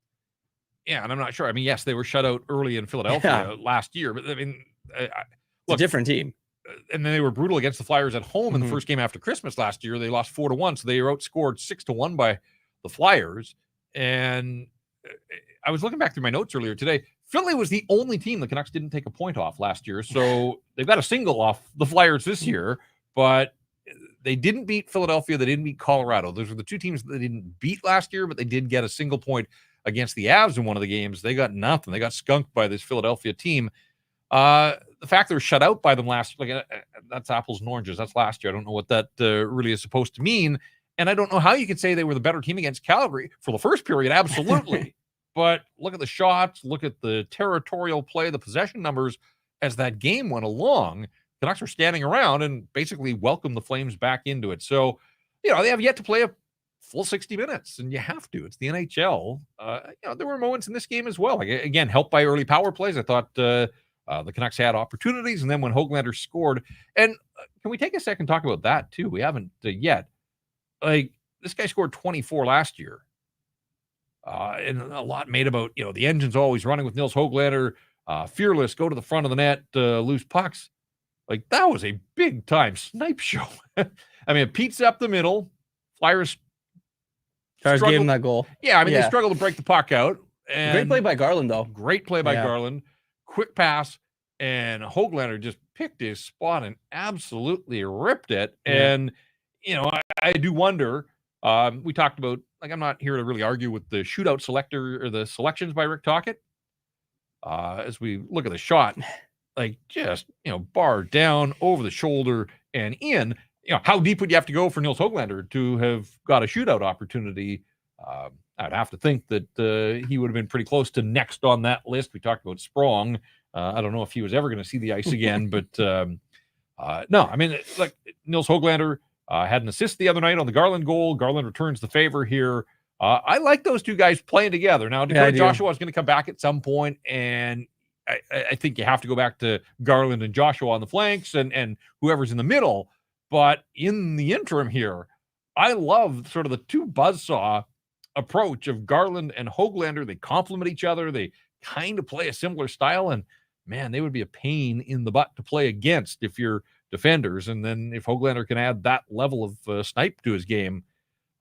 S1: Yeah, and I'm not sure. I mean, yes, they were shut out early in Philadelphia last year, but I mean,
S2: it's a different team.
S1: And then they were brutal against the Flyers at home in the first game after Christmas last year. They lost 4-1, so they were outscored 6-1 by the Flyers. And I was looking back through my notes earlier today. Philly was the only team the Canucks didn't take a point off last year, so they've got a single off the Flyers this year, but they didn't beat Philadelphia. They didn't beat Colorado. Those were the two teams that they didn't beat last year, but they did get a single point against the Avs in one of the games. They got nothing. They got skunked by this Philadelphia team. The fact they were shut out by them last year, that's apples and oranges. That's last year. I don't know what that really is supposed to mean. And I don't know how you could say they were the better team against Calgary for the first period. Absolutely. But look at the shots, look at the territorial play, the possession numbers as that game went along. Canucks were standing around and basically welcomed the Flames back into it. So, they have yet to play a full 60 minutes, and you have to. It's the NHL. There were moments in this game as well. Like, again, helped by early power plays. I thought the Canucks had opportunities, and then when Hoglander scored, and can we take a second and talk about that too? We haven't yet. Like, this guy scored 24 last year. And a lot made about, the engine's always running with Nils Hoglander, fearless, go to the front of the net, lose pucks. Like, that was a big-time snipe show. I mean, Pete's up the middle. Flyers
S2: gave him that goal.
S1: Yeah, I mean, they struggled to break the puck out. And
S2: great play by Garland, though.
S1: Great play by Garland. Quick pass, and Hoglander just picked his spot and absolutely ripped it. Yeah. And, I do wonder, we talked about, I'm not here to really argue with the shootout selector or the selections by Rick Tocchet. As we look at the shot, just, bar down, over the shoulder, and in. How deep would you have to go for Nils Hoglander to have got a shootout opportunity? I'd have to think that he would have been pretty close to next on that list. We talked about Sprong. I don't know if he was ever going to see the ice again, but no, I mean, Nils Hoglander had an assist the other night on the Garland goal. Garland returns the favor here. I like those two guys playing together. Now, Dakota Joshua is going to come back at some point, and I think you have to go back to Garland and Joshua on the flanks and whoever's in the middle. But in the interim here, I love sort of the two buzzsaw approach of Garland and Hoglander. They complement each other. They kind of play a similar style, and man, they would be a pain in the butt to play against if you're defenders. And then if Hoglander can add that level of snipe to his game,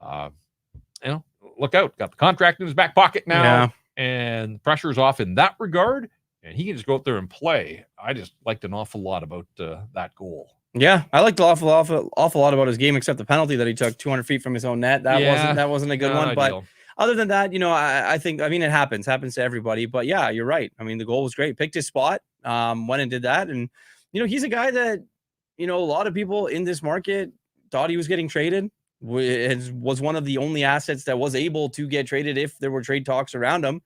S1: look out. Got the contract in his back pocket now, and pressure's off in that regard, and he can just go out there and play. I just liked an awful lot about that goal.
S2: Yeah, I liked an awful lot about his game, except the penalty that he took 200 feet from his own net. That wasn't a good one. But other than that, I think it happens to everybody. But yeah, you're right. I mean, the goal was great. Picked his spot, went and did that. And, he's a guy that, a lot of people in this market thought he was getting traded. Was one of the only assets that was able to get traded if there were trade talks around him.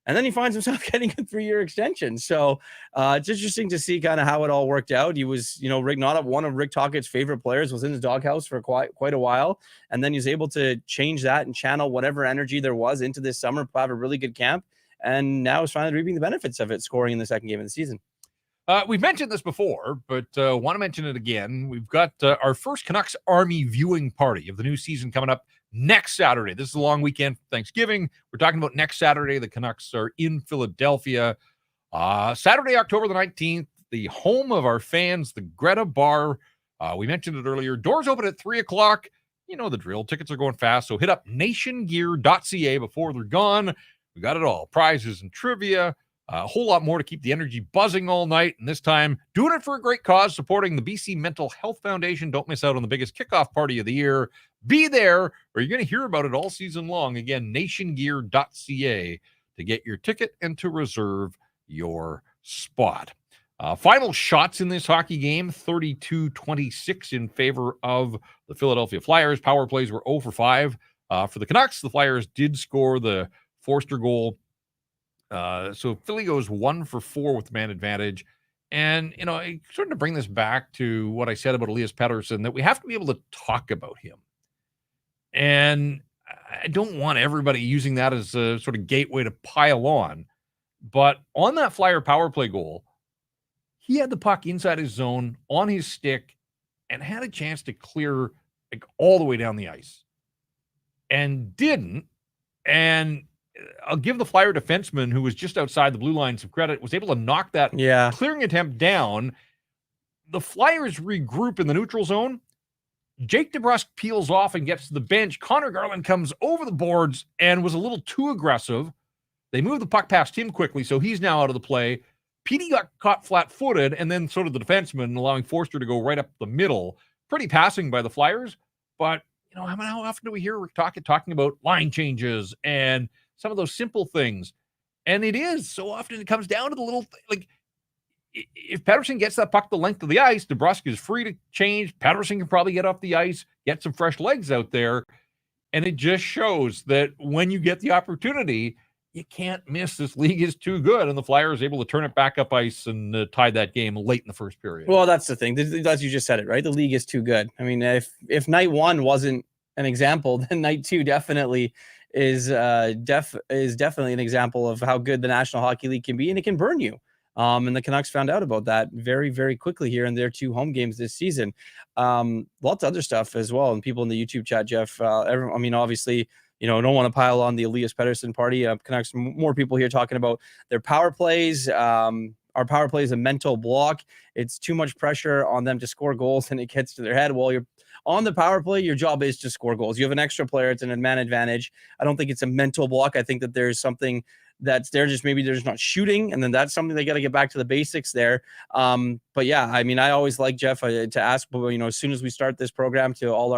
S2: And then he finds himself getting a 3-year extension. So it's interesting to see kind of how it all worked out. He was, one of Rick Tocchet's favorite players, was in his doghouse for quite a while. And then he was able to change that and channel whatever energy there was into this summer, have a really good camp. And now is finally reaping the benefits of it, scoring in the second game of the season.
S1: We've mentioned this before, but want to mention it again. We've got our first Canucks Army viewing party of the new season coming up next Saturday. This is a long weekend for Thanksgiving. We're talking about next Saturday. The Canucks are in Philadelphia. Saturday, October the 19th, the home of our fans, the Greta Bar. We mentioned it earlier. Doors open at 3 o'clock. You know the drill. Tickets are going fast, so hit up nationgear.ca before they're gone. We got it all. Prizes and trivia. A whole lot more to keep the energy buzzing all night. And this time, doing it for a great cause, supporting the BC Mental Health Foundation. Don't miss out on the biggest kickoff party of the year. Be there, or you're going to hear about it all season long. Again, nationgear.ca to get your ticket and to reserve your spot. Final shots in this hockey game, 32-26 in favor of the Philadelphia Flyers. Power plays were 0 for 5 for the Canucks. The Flyers did score the Forster goal. So Philly goes 1 for 4 with the man advantage. And, sort of to bring this back to what I said about Elias Pettersson, that we have to be able to talk about him. And I don't want everybody using that as a sort of gateway to pile on. But on that Flyer power play goal, he had the puck inside his zone on his stick and had a chance to clear like all the way down the ice and didn't. And I'll give the Flyer defenseman, who was just outside the blue line, some credit, was able to knock that clearing attempt down. The Flyers regroup in the neutral zone. Jake DeBrusk peels off and gets to the bench. Connor Garland comes over the boards and was a little too aggressive. They move the puck past him quickly, so he's now out of the play. Petey got caught flat-footed, and then so did the defenseman, allowing Forster to go right up the middle. Pretty passing by the Flyers, but how often do we hear Rick talking about line changes and some of those simple things? And it is so often it comes down to the little like if Pettersson gets that puck the length of the ice, DeBrusk is free to change. Pettersson can probably get off the ice, get some fresh legs out there, and it just shows that when you get the opportunity, you can't miss. This league is too good, and the Flyers able to turn it back up ice and tie that game late in the first period.
S2: Well, that's the thing. As you just said it, right? The league is too good. I mean, if night one wasn't an example, then night two definitely is definitely an example of how good the National Hockey League can be, and it can burn you. And the Canucks found out about that very, very quickly here in their 2 home games this season. Lots of other stuff as well, and people in the YouTube chat, Jeff. Obviously, don't want to pile on the Elias Pettersson party. Canucks, more people here talking about their power plays. Our power play is a mental block. It's too much pressure on them to score goals, and it gets to their head. While you're on the power play, your job is to score goals. You have an extra player. It's an man advantage. I don't think it's a mental block. I think that there's something that's there. Just maybe there's not shooting, and then that's something they got to get back to the basics there. But yeah, I mean, I always like Jeff to ask, as soon as we start this program, to all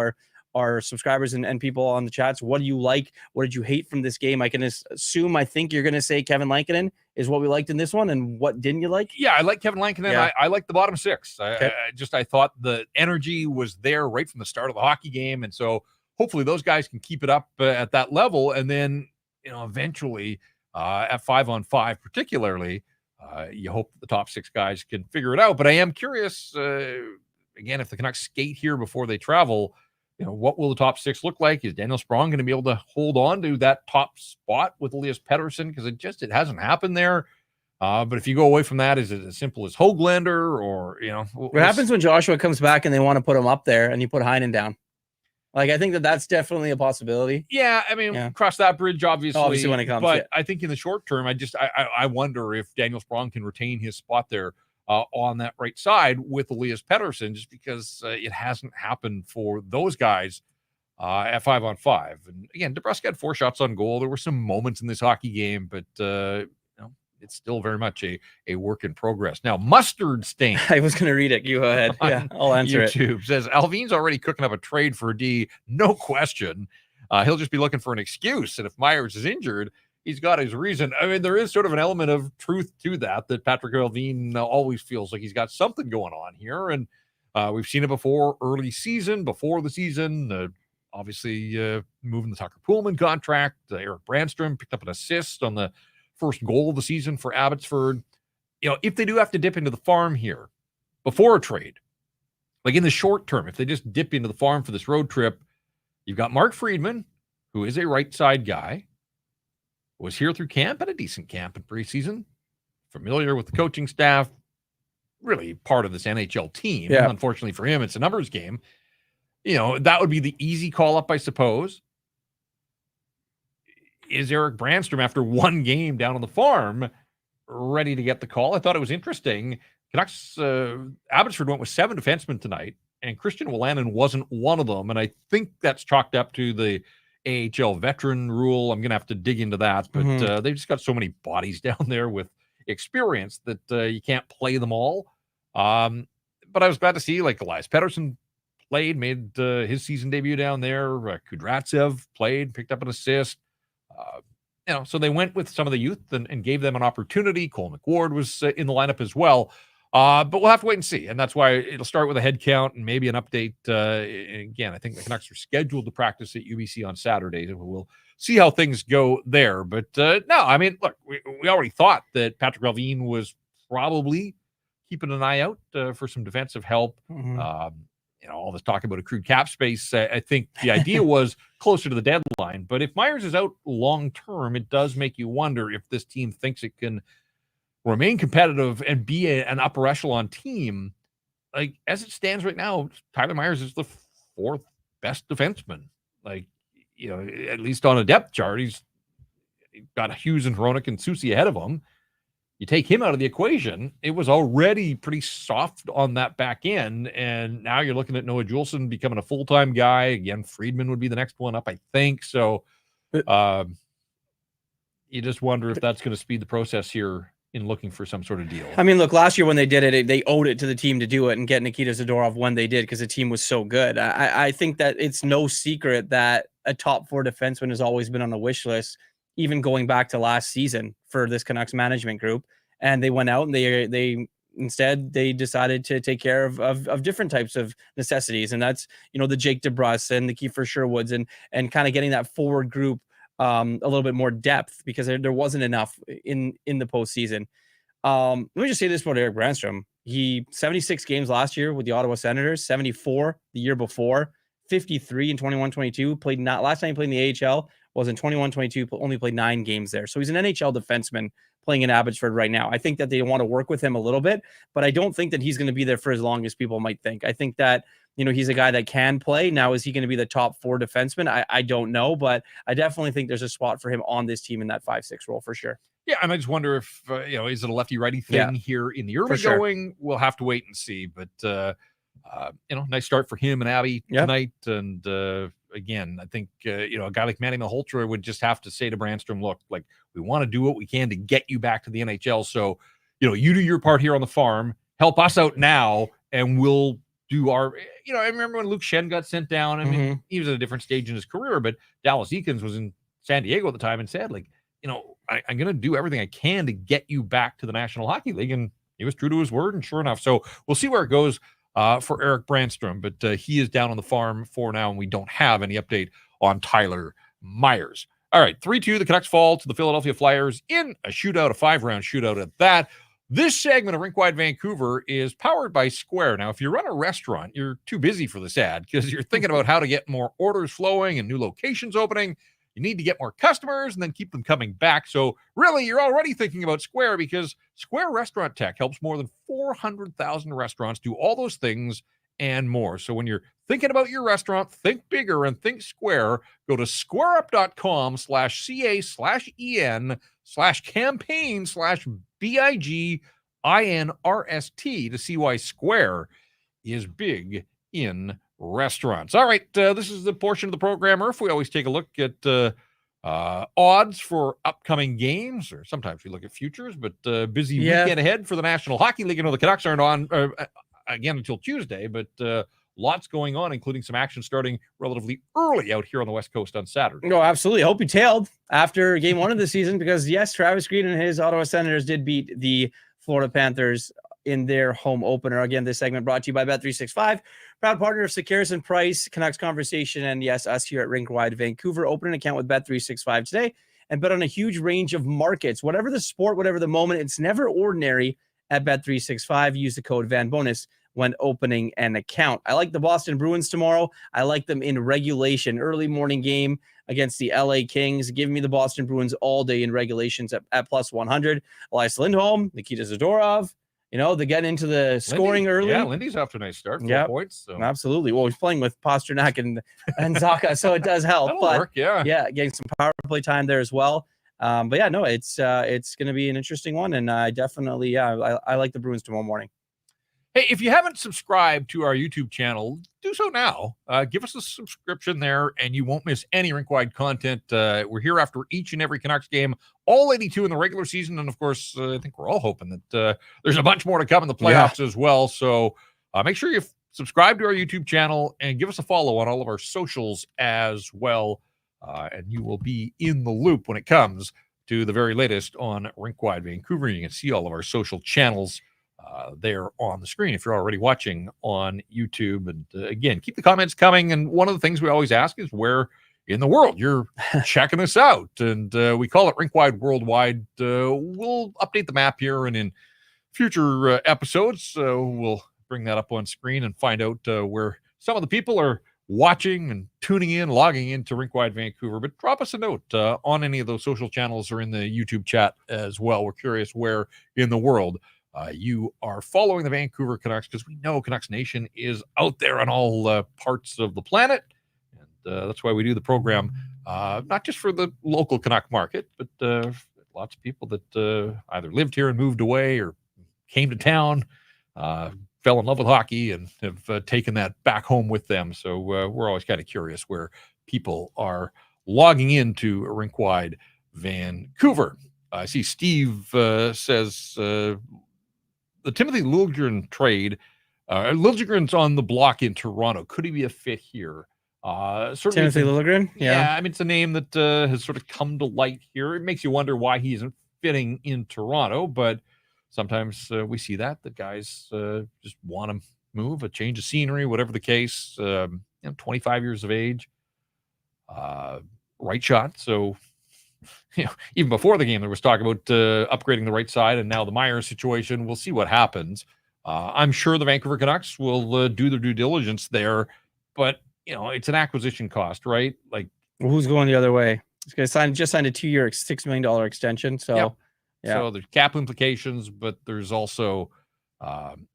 S2: our subscribers and people on the chats, what do you like? What did you hate from this game? I can assume, I think you're going to say Kevin Lankinen is what we liked in this one, and what didn't you like?
S1: Yeah, I like Kevin Lankinen. Yeah. I like the bottom 6. I thought the energy was there right from the start of the hockey game, and so hopefully those guys can keep it up at that level, and then eventually at 5-on-5 particularly, you hope the top 6 guys can figure it out. But I am curious, again, if the Canucks skate here before they travel, what will the top 6 look like? Is Daniel Sprong going to be able to hold on to that top spot with Elias Pettersson? Because it hasn't happened there. But if you go away from that, is it as simple as Hoglander or,
S2: what happens when Joshua comes back and they want to put him up there and you put Heinen down? Like, I think that's definitely a possibility.
S1: Yeah, I mean, cross that bridge, obviously
S2: when it comes.
S1: But I think in the short term, I wonder if Daniel Sprong can retain his spot there on that right side with Elias Pettersson, just because it hasn't happened for those guys at 5-on-5. And again, DeBrusk had 4 shots on goal. There were some moments in this hockey game, but it's still very much a work in progress. Now, Mustard Stain.
S2: I was going to read it. You go ahead. Yeah, I'll answer
S1: YouTube says, Alvin's already cooking up a trade for D. No question. He'll just be looking for an excuse. And if Myers is injured, he's got his reason. I mean, there is sort of an element of truth to that Patrick Alvin always feels like he's got something going on here. And we've seen it before, early season, before the season. Obviously, moving the Tucker Poolman contract. Eric Brandstrom picked up an assist on the first goal of the season for Abbotsford. If they do have to dip into the farm here before a trade, like in the short term, if they just dip into the farm for this road trip, you've got Mark Friedman, who is a right side guy, was here through camp, at a decent camp in preseason, familiar with the coaching staff, really part of this NHL team.
S2: Yeah.
S1: Unfortunately for him, it's a numbers game. That would be the easy call up, I suppose. Is Eric Brandstrom, after 1 game down on the farm, ready to get the call? I thought it was interesting. Canucks, Abbotsford went with 7 defensemen tonight, and Christian Wolanin wasn't one of them. And I think that's chalked up to the AHL veteran rule. I'm going to have to dig into that, but they've just got so many bodies down there with experience that you can't play them all. But I was glad to see, like, Elias Pettersson played, made his season debut down there. Kudratsev played, picked up an assist. So they went with some of the youth and gave them an opportunity. Cole McWard was in the lineup as well. But we'll have to wait and see. And that's why it'll start with a head count and maybe an update. Again, I think the Canucks are scheduled to practice at UBC on Saturday. And we'll see how things go there. But no, I mean, look, we already thought that Patrick Alvin was probably keeping an eye out for some defensive help. all this talk about accrued cap space. I think the idea was closer to the deadline. But if Myers is out long term, it does make you wonder if this team thinks it can remain competitive and be an upper echelon team. Like, as it stands right now, Tyler Myers is the fourth best defenseman. Like, at least on a depth chart, he's got Hughes and Hronik and Soucy ahead of him. You take him out of the equation, it was already pretty soft on that back end, and now you're looking at Noah Juulsen becoming a full-time guy. Again, Friedman would be the next one up, I think. So you just wonder if that's going to speed the process here in looking for some sort of deal.
S2: I mean, look, last year when they did it, they owed it to the team to do it and get Nikita Zadorov when they did, because the team was so good. I think that it's no secret that a top 4 defenseman has always been on the wish list, even going back to last season for this Canucks management group. And they went out and they instead decided to take care of different types of necessities. And that's, the Jake DeBrusk and the Kiefer Sherwoods and kind of getting that forward group a little bit more depth, because there wasn't enough in the postseason. Let me just say this about Erik Brannstrom. He 76 games last year with the Ottawa Senators, 74 the year before, 53 in 21-22. Last time he played in the AHL was in 21-22, only played 9 games there. So he's an NHL defenseman playing in Abbotsford right now. I think that they want to work with him a little bit, but I don't think that he's going to be there for as long as people might think. I think that, he's a guy that can play. Now, is he going to be the top 4 defenseman? I don't know, but I definitely think there's a spot for him on this team in that 5-6 role for sure.
S1: Yeah, and I just wonder if, is it a lefty-righty thing here in the early going? We'll have to wait and see, but, nice start for him and Abby tonight. And again, I think, a guy like Manny Malhotra would just have to say to Brannstrom, look, like, we want to do what we can to get you back to the NHL. So, you do your part here on the farm, help us out now, and we'll do our, I remember when Luke Shen got sent down. I mean, he was at a different stage in his career, but Dallas Eakins was in San Diego at the time and said, like, I'm going to do everything I can to get you back to the National Hockey League. And he was true to his word, and sure enough. So we'll see where it goes for Erik Brannstrom, but he is down on the farm for now, and we don't have any update on Tyler Myers. All right, 3-2, the Canucks fall to the Philadelphia Flyers in a shootout, a 5-round shootout at that. This segment of Rink Wide Vancouver is powered by Square. Now, if you run a restaurant, you're too busy for this ad because you're thinking about how to get more orders flowing and new locations opening. You need to get more customers and then keep them coming back. So really, you're already thinking about Square, because Square Restaurant Tech helps more than 400,000 restaurants do all those things and more. So when you're thinking about your restaurant, think bigger and think Square. Go to squareup.com/ca/en/campaign/BIGINRST to see why Square is big in restaurants. All right, this is the portion of the program, Irf. We always take a look at odds for upcoming games, or sometimes we look at futures, but busy weekend ahead for the National Hockey League. The Canucks aren't on again until Tuesday, but lots going on, including some action starting relatively early out here on the West Coast on Saturday.
S2: No, absolutely. I hope you tailed after game 1 of the season, because yes, Travis Green and his Ottawa Senators did beat the Florida Panthers in their home opener. Again, this segment brought to you by Bet365, proud partner of Sekeres and Price, Canucks Conversation, and yes, us here at Rink Wide Vancouver. Open an account with Bet365 today and bet on a huge range of markets. Whatever the sport, whatever the moment, it's never ordinary at Bet365. Use the code VANBONUS when opening an account. I like the Boston Bruins tomorrow. I like them in regulation. Early morning game against the LA Kings. Give me the Boston Bruins all day in regulations at plus 100. Elias Lindholm, Nikita Zadorov. They get into the scoring early.
S1: Yeah, Lindy's off to a nice start. 4 points. So.
S2: Absolutely. Well, he's playing with Pasternak and Zaka, so it does help.
S1: That'll work, yeah.
S2: Yeah, getting some power play time there as well. But yeah, no, it's going to be an interesting one, and I definitely, I like the Bruins tomorrow morning.
S1: Hey, if you haven't subscribed to our YouTube channel, do so now. Give us a subscription there, and you won't miss any Rink-Wide content. We're here after each and every Canucks game, all 82 in the regular season, and of course, I think we're all hoping that there's a bunch more to come in the playoffs as well. So make sure you subscribe to our YouTube channel and give us a follow on all of our socials as well, and you will be in the loop when it comes to the very latest on Rink-Wide Vancouver. You can see all of our social channels there on the screen if you're already watching on YouTube. And again, keep the comments coming. And one of the things we always ask is where in the world you're checking this out. And we call it Rink Wide Worldwide. We'll update the map here, and in future episodes, we'll bring that up on screen and find out where some of the people are watching and tuning in, logging into Rink Wide Vancouver, but drop us a note on any of those social channels or in the YouTube chat as well. We're curious where in the world you are following the Vancouver Canucks, because we know Canucks Nation is out there on all parts of the planet. And that's why we do the program, not just for the local Canuck market, but lots of people that either lived here and moved away or came to town, fell in love with hockey, and have taken that back home with them. So we're always kind of curious where people are logging into Rink Wide Vancouver. I see Steve says the Timothy Liljegren trade. Liljegren's on the block in Toronto. Could he be a fit here? Certainly
S2: Timothy Liljegren?
S1: Yeah, I mean, it's a name that has sort of come to light here. It makes you wonder why he isn't fitting in Toronto, but sometimes we see that guys just want to move, a change of scenery, whatever the case. 25 years of age, right shot. So, even before the game, there was talk about upgrading the right side, and now the Myers situation. We'll see what happens. I'm sure the Vancouver Canucks will do their due diligence there, but it's an acquisition cost, right? Like,
S2: who's going the other way? He's going to just signed a 2-year, $6 million extension. So,
S1: yeah. So there's cap implications, but there's also, and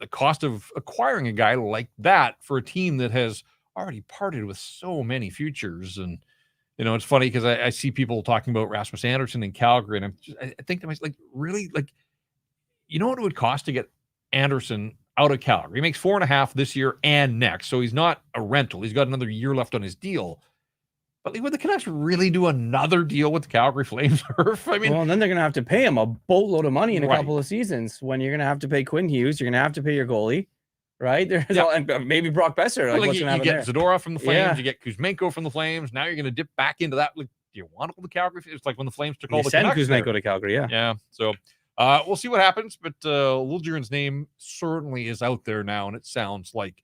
S1: the cost of acquiring a guy like that for a team that has already parted with so many futures. And, it's funny because I see people talking about Rasmus Anderson in Calgary, and I think to myself, like, really? Like, you know what it would cost to get Anderson out of Calgary? He makes $4.5 million this year and next, so he's not a rental. He's got another year left on his deal. But would the Canucks really do another deal with the Calgary Flames? I mean,
S2: well, and then they're going to have to pay him a boatload of money in a couple of seasons. When you're going to have to pay Quinn Hughes, you're going to have to pay your goalie, right? And maybe Brock Besser.
S1: You get Zadorov from the Flames, you get Kuzmenko from the Flames. Now you're going to dip back into that. Like, do you want all the Calgary? It's like when the Flames took all the
S2: send
S1: Canucks
S2: Kuzmenko to Calgary,
S1: yeah. So we'll see what happens. But Liljegren's name certainly is out there now, and it sounds like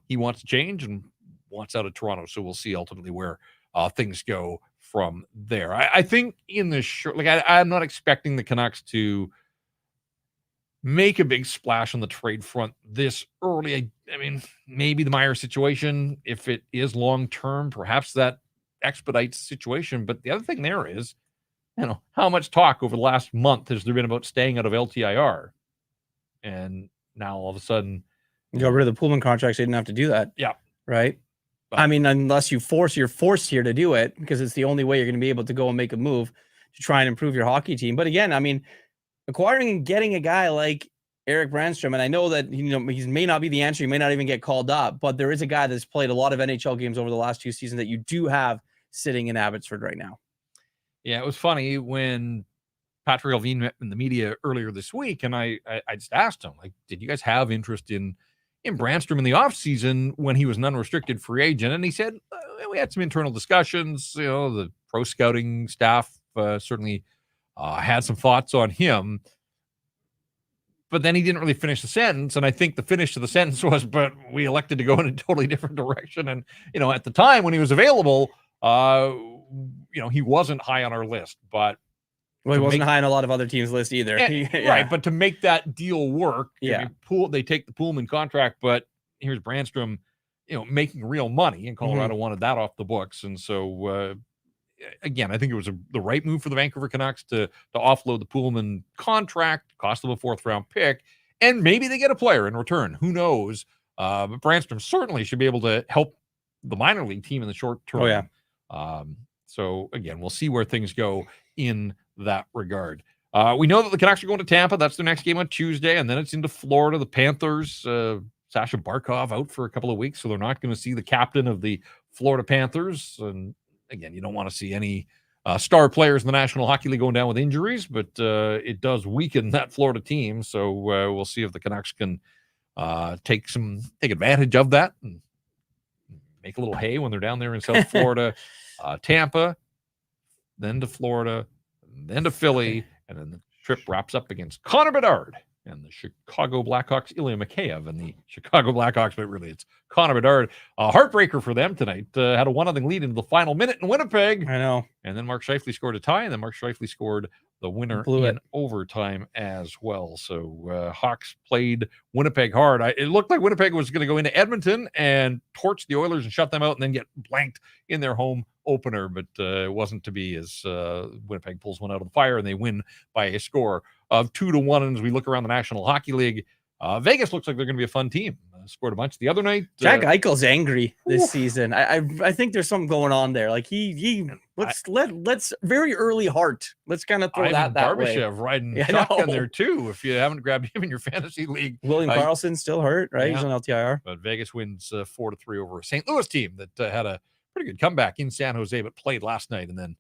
S1: he wants to change and wants out of Toronto. So we'll see ultimately where things go from there. I think in the short, I'm not expecting the Canucks to make a big splash on the trade front this early. I mean, maybe the Myers situation, if it is long-term, perhaps that expedites the situation. But the other thing there is, how much talk over the last month has there been about staying out of LTIR? And now all of a sudden,
S2: you got rid of the Pullman contracts. They didn't have to do that.
S1: Yeah.
S2: Right. I mean, unless you're forced here to do it, because it's the only way you're going to be able to go and make a move to try and improve your hockey team. But again, I mean, acquiring and getting a guy like Erik Brannstrom, and I know that he may not be the answer, he may not even get called up, but there is a guy that's played a lot of NHL games over the last 2 seasons that you do have sitting in Abbotsford right now.
S1: Yeah, it was funny when Patrick Allvin met in the media earlier this week, and I just asked him, like, did you guys have interest in Brannstrom in the offseason when he was an unrestricted free agent? And he said, we had some internal discussions. The pro scouting staff certainly had some thoughts on him. But then he didn't really finish the sentence. And I think the finish of the sentence was, but we elected to go in a totally different direction. And, at the time when he was available, he wasn't high on our list. But
S2: he wasn't high on a lot of other teams' list either.
S1: Right, but to make that deal work, they take the Pullman contract, but here's Brannstrom, making real money, and Colorado wanted that off the books. And so, again, I think it was the right move for the Vancouver Canucks to offload the Pullman contract, cost them a 4th-round pick, and maybe they get a player in return. Who knows? But Brannstrom certainly should be able to help the minor league team in the short term.
S2: Oh, yeah.
S1: So, again, we'll see where things go in that regard. We know that the Canucks are going to Tampa. That's their next game on Tuesday, and then it's into Florida. The Panthers, Sasha Barkov out for a couple of weeks, so they're not going to see the captain of the Florida Panthers. And again, you don't want to see any star players in the National Hockey League going down with injuries, but it does weaken that Florida team. So we'll see if the Canucks can take advantage of that and make a little hay when they're down there in South Florida. Tampa, then to Florida, then to Philly, and then the trip wraps up against Connor Bedard and the Chicago Blackhawks, Ilya Mikheyev, and the Chicago Blackhawks, but really it's Connor Bedard. A heartbreaker for them tonight. Had a 1-0 lead into the final minute in Winnipeg.
S2: I know.
S1: And then Mark Scheifele scored a tie, and then Mark Scheifele scored the winner
S2: Blew
S1: in
S2: it.
S1: overtime as well. So Hawks played Winnipeg hard. It looked like Winnipeg was going to go into Edmonton and torch the Oilers and shut them out and then get blanked in their home opener, but it wasn't to be, as Winnipeg pulls one out of the fire and they win by a score of 2-1. And as we look around the National Hockey League, Vegas looks like they're going to be a fun team. Scored a bunch the other night.
S2: Jack Eichel's angry this season. I think there's something going on there. Like let's very early heart. Let's kind of throw that way.
S1: Barbashev riding shotgun there too. If you haven't grabbed him in your fantasy league,
S2: William Karlsson's still hurt, right?
S1: Yeah.
S2: He's on LTIR.
S1: But Vegas wins 4-3 over a St. Louis team that had a pretty good comeback in San Jose, but played last night and then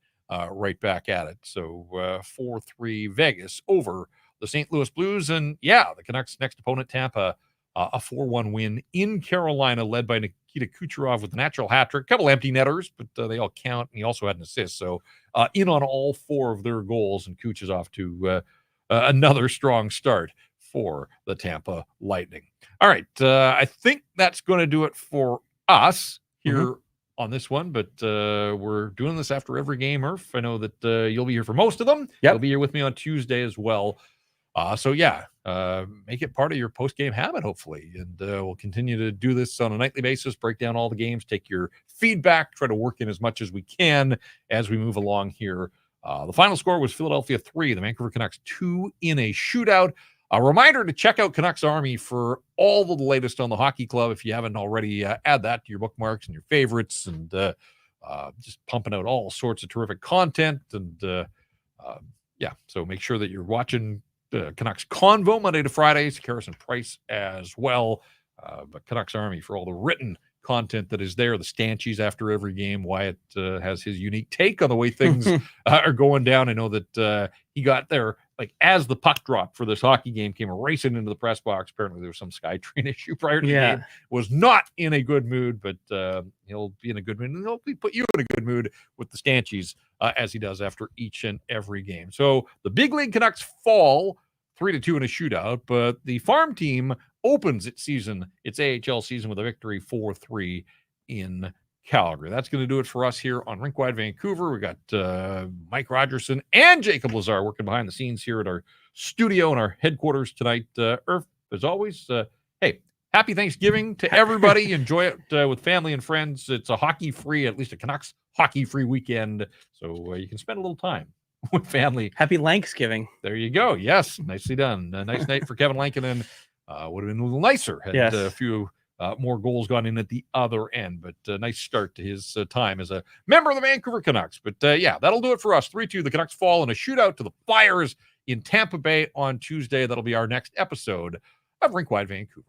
S1: right back at it. So 4-3 Vegas over the St. Louis Blues. And yeah, the Canucks' next opponent, Tampa, a 4-1 win in Carolina, led by Nikita Kucherov with a natural hat trick. A couple empty netters, but they all count. And he also had an assist. So in on all 4 of their goals, and Kuch is off to another strong start for the Tampa Lightning. All right. I think that's going to do it for us here on this one, but we're doing this after every game, Murph. I know that you'll be here for most of them. You'll be here with me on Tuesday as well. So yeah, make it part of your post-game habit, hopefully. And we'll continue to do this on a nightly basis, break down all the games, take your feedback, try to work in as much as we can as we move along here. The final score was Philadelphia 3, the Vancouver Canucks 2 in a shootout. A reminder to check out Canucks Army for all of the latest on the hockey club. If you haven't already, add that to your bookmarks and your favorites, and just pumping out all sorts of terrific content. And yeah, so make sure that you're watching Canucks Convo Monday to Fridays, Harrison Price as well. But Canucks Army for all the written content that is there, the stanchies after every game. Wyatt has his unique take on the way things are going down. I know that he got there like as the puck drop for this hockey game, came racing into the press box. Apparently there was some SkyTrain issue prior to the game. Was not in a good mood, but he'll be in a good mood, and he'll put you in a good mood with the stanchies as he does after each and every game. So the big league Canucks fall 3-2 in a shootout, but the farm team opens its AHL season with a victory 4-3 in Calgary. That's going to do it for us here on Rink Wide Vancouver. We got Mike Rogerson and Jacob Lazar working behind the scenes here at our studio and our headquarters tonight. Irv, as always, hey, happy Thanksgiving to everybody. Enjoy it with family and friends. It's a hockey-free, at least a Canucks hockey-free weekend, so you can spend a little time with family.
S2: Happy Thanksgiving.
S1: There you go. Yes, nicely done. A nice night for Kevin Lankinen. Would have been a little nicer had a few more goals gone in at the other end, but a nice start to his time as a member of the Vancouver Canucks. But yeah, that'll do it for us. 3-2, the Canucks fall in a shootout to the Flyers in Tampa Bay on Tuesday. That'll be our next episode of Rink Wide Vancouver.